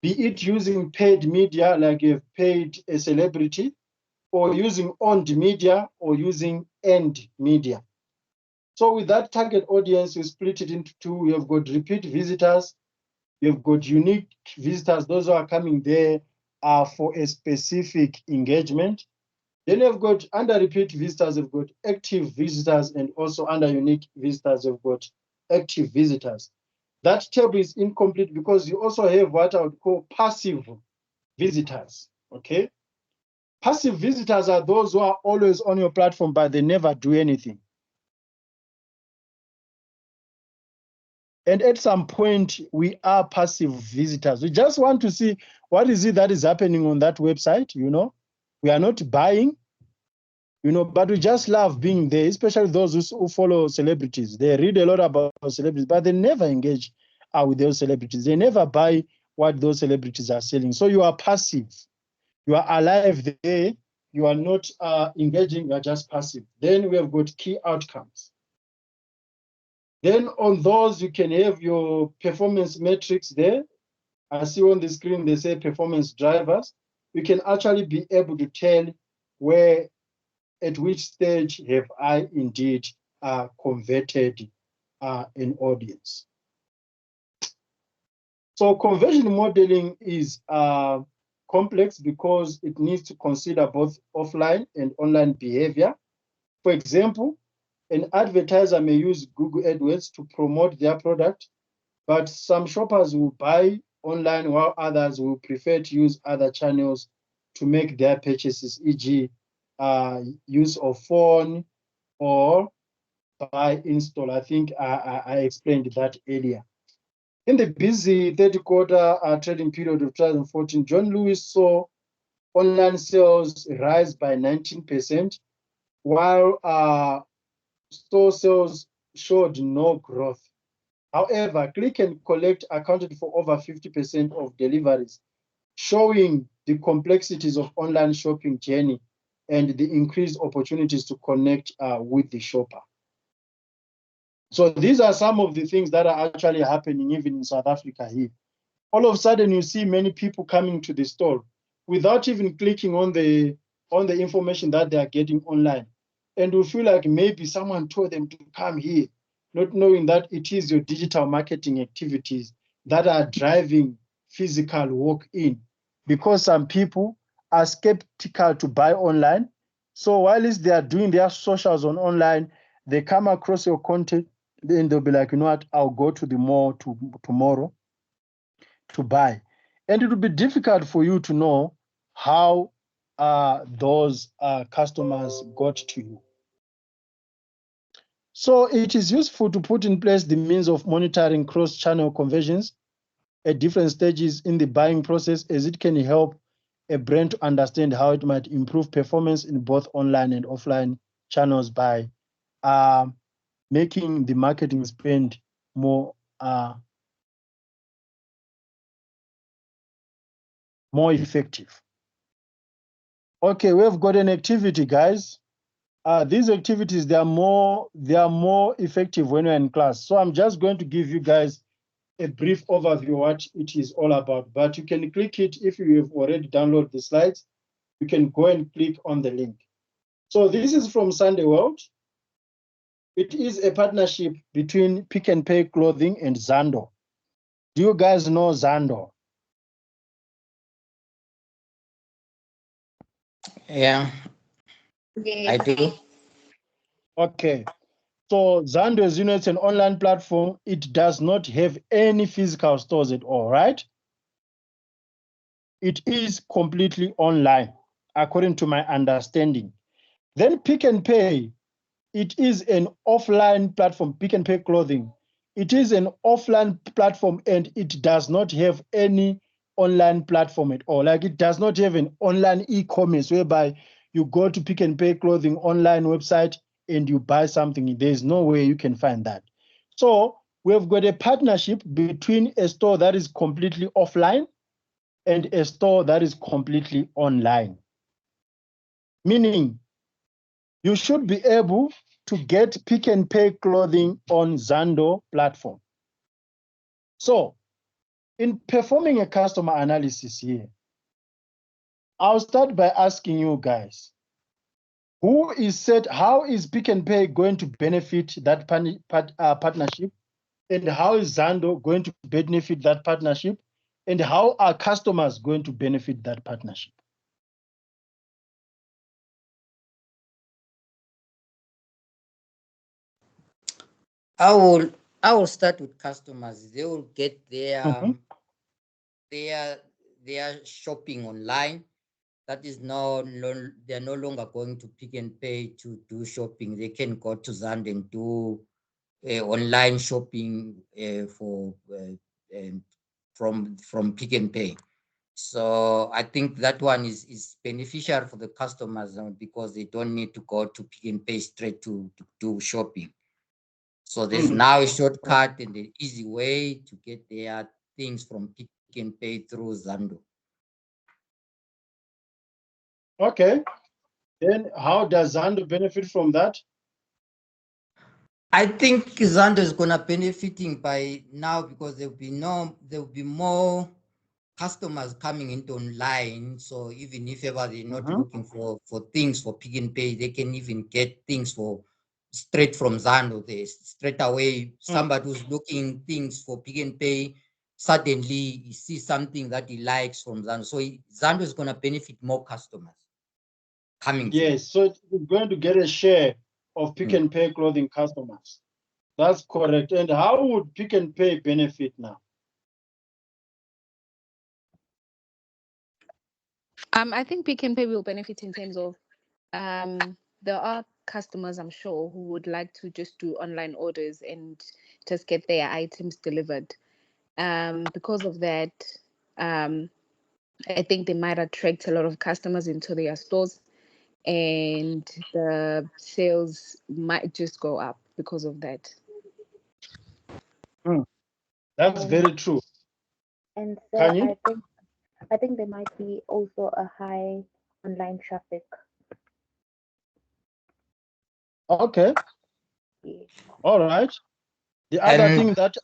be it using paid media, like you've paid a celebrity, or using owned media, or using earned media. So with that target audience, you split it into two. You've got repeat visitors, you've got unique visitors, those who are coming there for a specific engagement. Then you've got under repeat visitors, you've got active visitors, and also under unique visitors, you've got active visitors. That table is incomplete because you also have what I would call passive visitors, okay? Passive visitors are those who are always on your platform, but they never do anything. And at some point, we are passive visitors. We just want to see what is it that is happening on that website, you know? We are not buying, you know, but we just love being there, especially those who follow celebrities. They read a lot about celebrities, but they never engage with those celebrities. They never buy what those celebrities are selling. So you are passive. You are alive there. You are not engaging, you are just passive. Then we have got key outcomes. Then on those, you can have your performance metrics there. I see on the screen, they say performance drivers. You can actually be able to tell where, at which stage have I indeed converted an audience. So conversion modeling is complex because it needs to consider both offline and online behavior. For example, an advertiser may use Google AdWords to promote their product, but some shoppers will buy online while others will prefer to use other channels to make their purchases, e.g. Use of phone or buy install. I think I explained that earlier. In the busy third quarter trading period of 2014, John Lewis saw online sales rise by 19%, while store sales showed no growth. However, click and collect accounted for over 50% of deliveries, showing the complexities of online shopping journey and the increased opportunities to connect with the shopper. So these are some of the things that are actually happening even in South Africa here. All of a sudden, you see many people coming to the store without even clicking on the information that they are getting online. And we feel like maybe someone told them to come here, not knowing that it is your digital marketing activities that are driving physical walk-in, because some people are skeptical to buy online. So while they are doing their socials on online, they come across your content, then they'll be like, you know what, I'll go to the mall tomorrow to buy. And it will be difficult for you to know how those customers got to you. So it is useful to put in place the means of monitoring cross-channel conversions at different stages in the buying process, as it can help a brand to understand how it might improve performance in both online and offline channels by making the marketing spend more effective. Okay, we've got an activity, guys. These activities, they are more effective when you're in class. So I'm just going to give you guys a brief overview of what it is all about. But you can click it if you have already downloaded the slides. You can go and click on the link. So this is from Sunday World. It is a partnership between Pick n Pay Clothing and Zando. Do you guys know Zando? Yeah, I do. Okay. So Zando, as you know, it's an online platform. It does not have any physical stores at all, right? It is completely online, according to my understanding. Then Pick n Pay, it is an offline platform, Pick n Pay Clothing. It is an offline platform and it does not have any online platform at all. Like it does not have an online e-commerce whereby you go to Pick n Pay Clothing online website and you buy something. There's no way you can find that. So we've got a partnership between a store that is completely offline and a store that is completely online. Meaning you should be able to get Pick n Pay Clothing on Zando platform. So in performing a customer analysis here, I'll start by asking you guys, how is Pick n Pay going to benefit that partnership? And how is Zando going to benefit that partnership? And how are customers going to benefit that partnership? I will start with customers. They will get their shopping online. That is they're no longer going to Pick n Pay to do shopping. They can go to Zand and do online shopping from Pick n Pay. So I think that one is beneficial for the customers because they don't need to go to Pick n Pay straight to do shopping. So there's now a shortcut and an easy way to get their things from Pick n Pay through Zando. Okay. Then how does Zando benefit from that? I think Zando is gonna benefiting by now because there will be more customers coming into online. So even if ever they're not looking for things for Pick n Pay, they can even get things for straight from Zando. They straight away somebody who's looking things for Pick n Pay, suddenly he sees something that he likes from Zando. So Zando is gonna benefit more customers coming. Yes, so it's going to get a share of Pick n Pay Clothing customers. That's correct. And how would Pick n Pay benefit now? I think Pick n Pay will benefit in terms of there are customers, I'm sure, who would like to just do online orders and just get their items delivered. Because of that, I think they might attract a lot of customers into their stores and the sales might just go up because of that. That's very true. And so I think there might be also a high online traffic. Okay. Yeah. All right. The other thing that,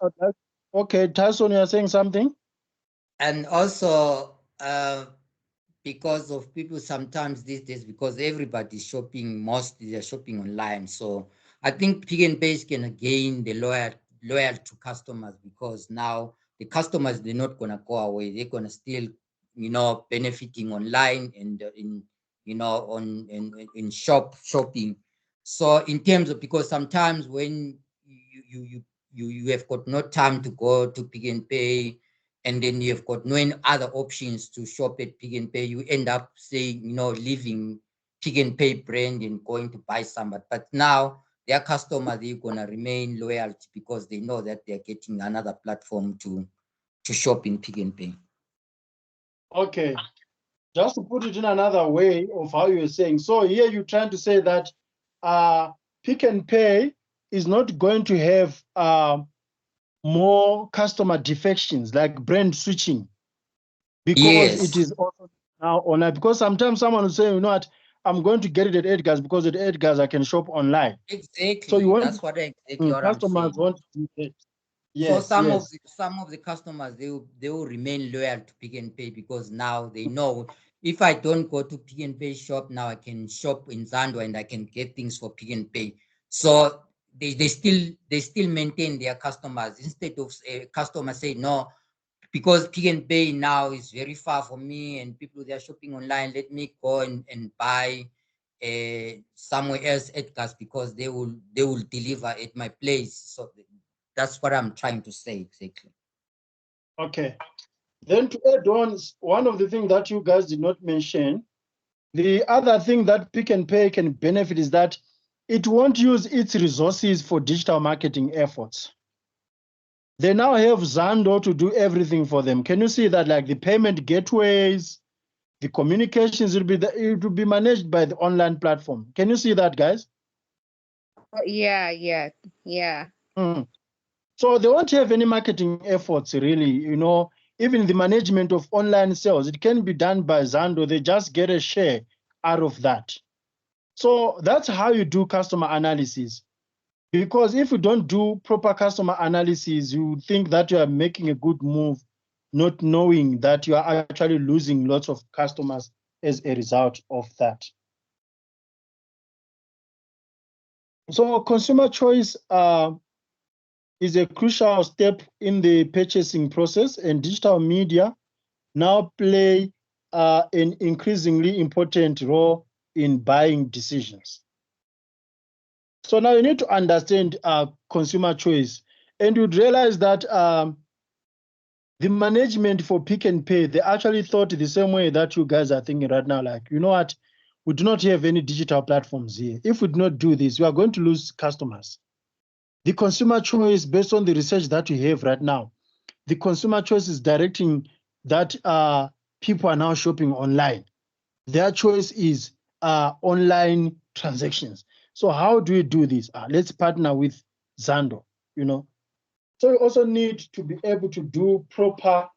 okay, Tyson, you're saying something? And also, because of people sometimes these days, because everybody's shopping, mostly they're shopping online. So I think Pick n Pay can gain the loyal to customers because now the customers, they're not going to go away. They're going to still, benefiting online and in shopping. So in terms of, because sometimes when you have got no time to go to Pick n Pay, and then you've got no other options to shop at Pick n Pay, you end up saying, leaving Pick n Pay brand and going to buy somebody. But now their customers, they're gonna remain loyal because they know that they're getting another platform to shop in Pick n Pay. Okay. Just to put it in another way of how you're saying. So here you're trying to say that Pick n Pay is not going to have more customer defections like brand switching because Yes. it is also online, because sometimes someone will say, you know what, I'm going to get it at Edgar's because at Edgar's I can shop online. Exactly. So you want That's what exactly what I'm customers saying. want to do that. So Yes, yes. some of the customers they will remain loyal to Pick and Pay because now they know if I don't go to Pick and Pay shop now, I can shop in Zando and I can get things for Pick and Pay. So they still maintain their customers instead of a customer say no, because Pick and Pay now is very far from me and people they are shopping online. Let me go and buy somewhere else at gas because they will deliver at my place. So that's what I'm trying to say exactly. Okay. Then to add on, one of the things that you guys did not mention, the other thing that Pick and Pay can benefit is that it won't use its resources for digital marketing efforts. They now have Zando to do everything for them. Can you see that, like the payment gateways, the communications it will be managed by the online platform. Can you see that, guys? Yeah. So they won't have any marketing efforts, really. You know, even the management of online sales, it can be done by Zando. They just get a share out of that. So that's how you do customer analysis. Because if you don't do proper customer analysis, you think that you are making a good move, not knowing that you are actually losing lots of customers as a result of that. So consumer choice is a crucial step in the purchasing process, and digital media now play an increasingly important role in buying decisions. So now you need to understand consumer choice, and you'd realize that the management for Pick and Pay, they actually thought the same way that you guys are thinking right now. Like, you know what? We do not have any digital platforms here. If we do not do this, we are going to lose customers. The consumer choice, based on the research that we have right now, the consumer choice is directing that people are now shopping online. Their choice is online transactions. So how do we do this? Let's partner with Zando, you know. So you also need to be able to do proper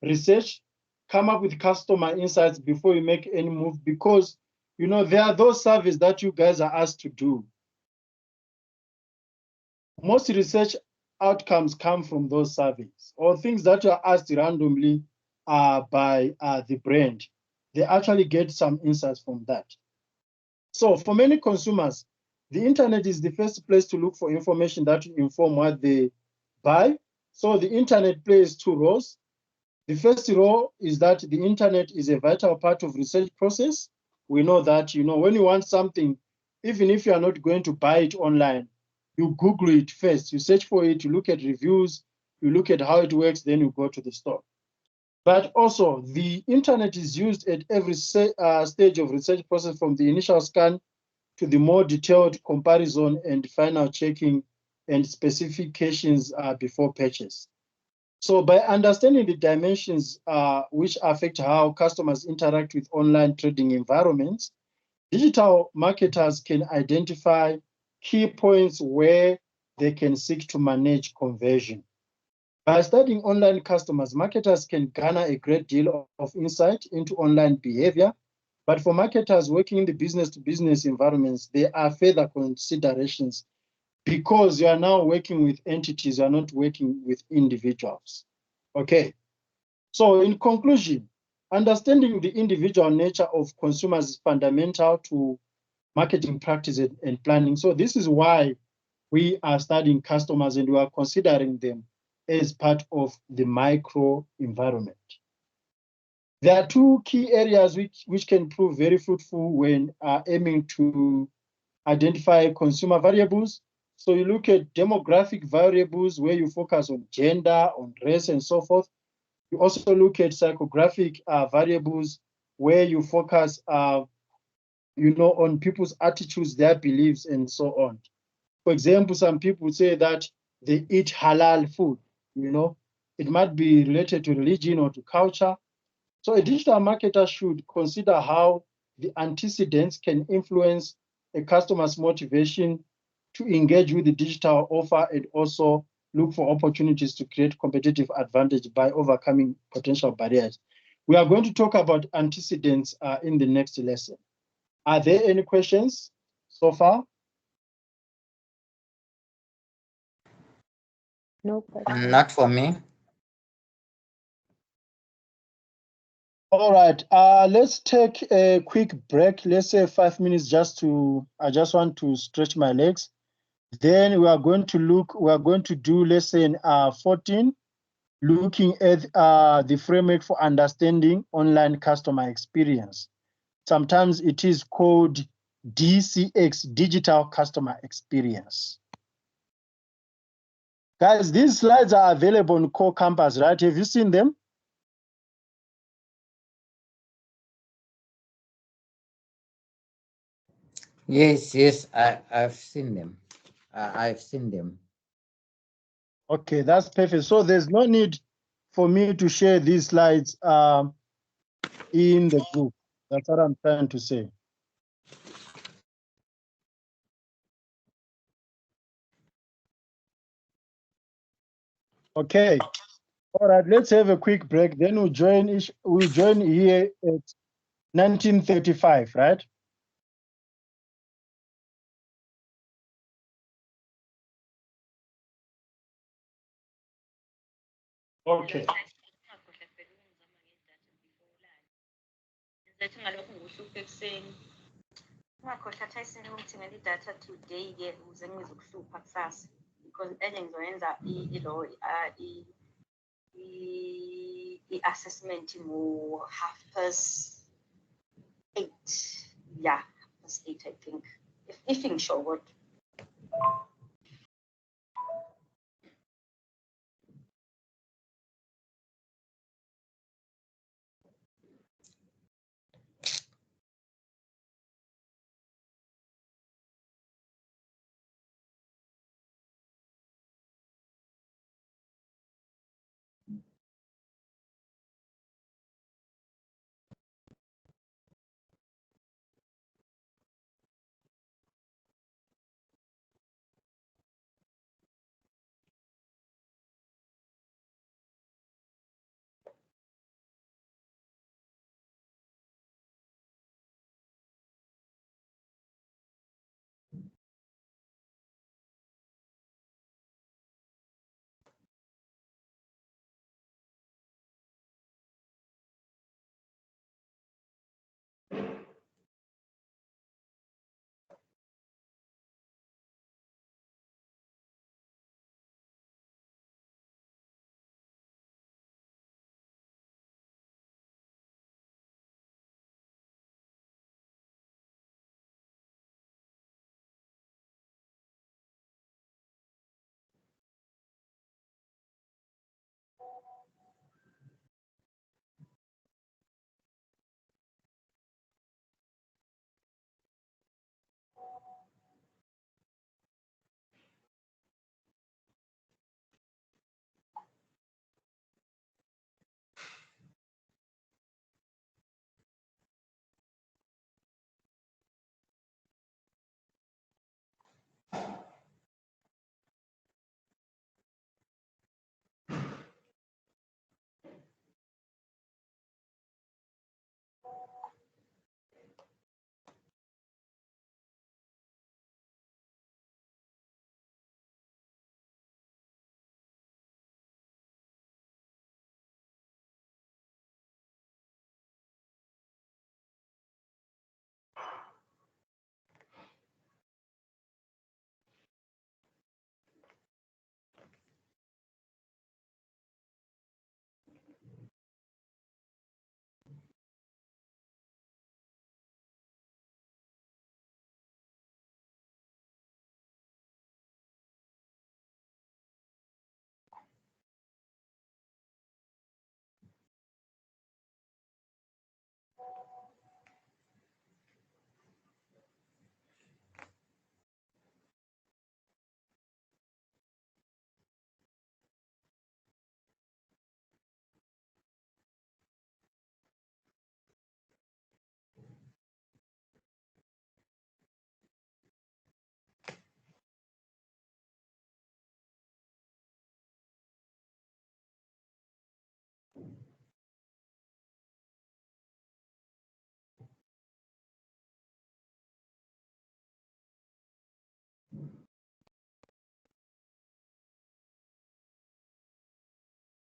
research, come up with customer insights before you make any move, because you know there are those surveys that you guys are asked to do. Most research outcomes come from those surveys or things that are asked randomly by the brand. They actually get some insights from that. So for many consumers, the internet is the first place to look for information that will inform what they buy. So the internet plays two roles. The first role is that the internet is a vital part of research process. We know that, you know, when you want something, even if you are not going to buy it online, you Google it first, you search for it, you look at reviews, you look at how it works, then you go to the store. But also the internet is used at every stage of research process, from the initial scan to the more detailed comparison and final checking and specifications before purchase. So by understanding the dimensions which affect how customers interact with online trading environments, digital marketers can identify key points where they can seek to manage conversion. By studying online customers, marketers can garner a great deal of insight into online behavior. But for marketers working in the business-to-business environments, there are further considerations, because you are now working with entities, you are not working with individuals. Okay. So in conclusion, understanding the individual nature of consumers is fundamental to marketing practices and planning. So this is why we are studying customers and we are considering them as part of the micro environment. There are two key areas which can prove very fruitful when aiming to identify consumer variables. So you look at demographic variables where you focus on gender, on race, and so forth. You also look at psychographic variables where you focus, you know, on people's attitudes, their beliefs, and so on. For example, some people say that they eat halal food, you know, it might be related to religion or to culture. So a digital marketer should consider how the antecedents can influence a customer's motivation to engage with the digital offer, and also look for opportunities to create competitive advantage by overcoming potential barriers. We are going to talk about antecedents in the next lesson. Are there any questions so far? No question. Not for me. All right, let's take a quick break. Let's say 5 minutes I just want to stretch my legs. Then we are going to do lesson 14, looking at the framework for understanding online customer experience. Sometimes it is called DCX, Digital Customer Experience. Guys, these slides are available on Core Campus, right? Have you seen them? Yes, I've seen them. I've seen them. Okay, that's perfect. So there's no need for me to share these slides in the group. That's what I'm trying to say. Okay. All right, let's have a quick break. Then we'll join here at 19:35, right? Okay. Ungakhohlwa Tyson ungithengela idatha today-ke ukuze ngizokuhlupha kusasa because enye ngizoyenza i-assessment ngo8:30. Yeah, 8:30 I think. If ngisho kodwa.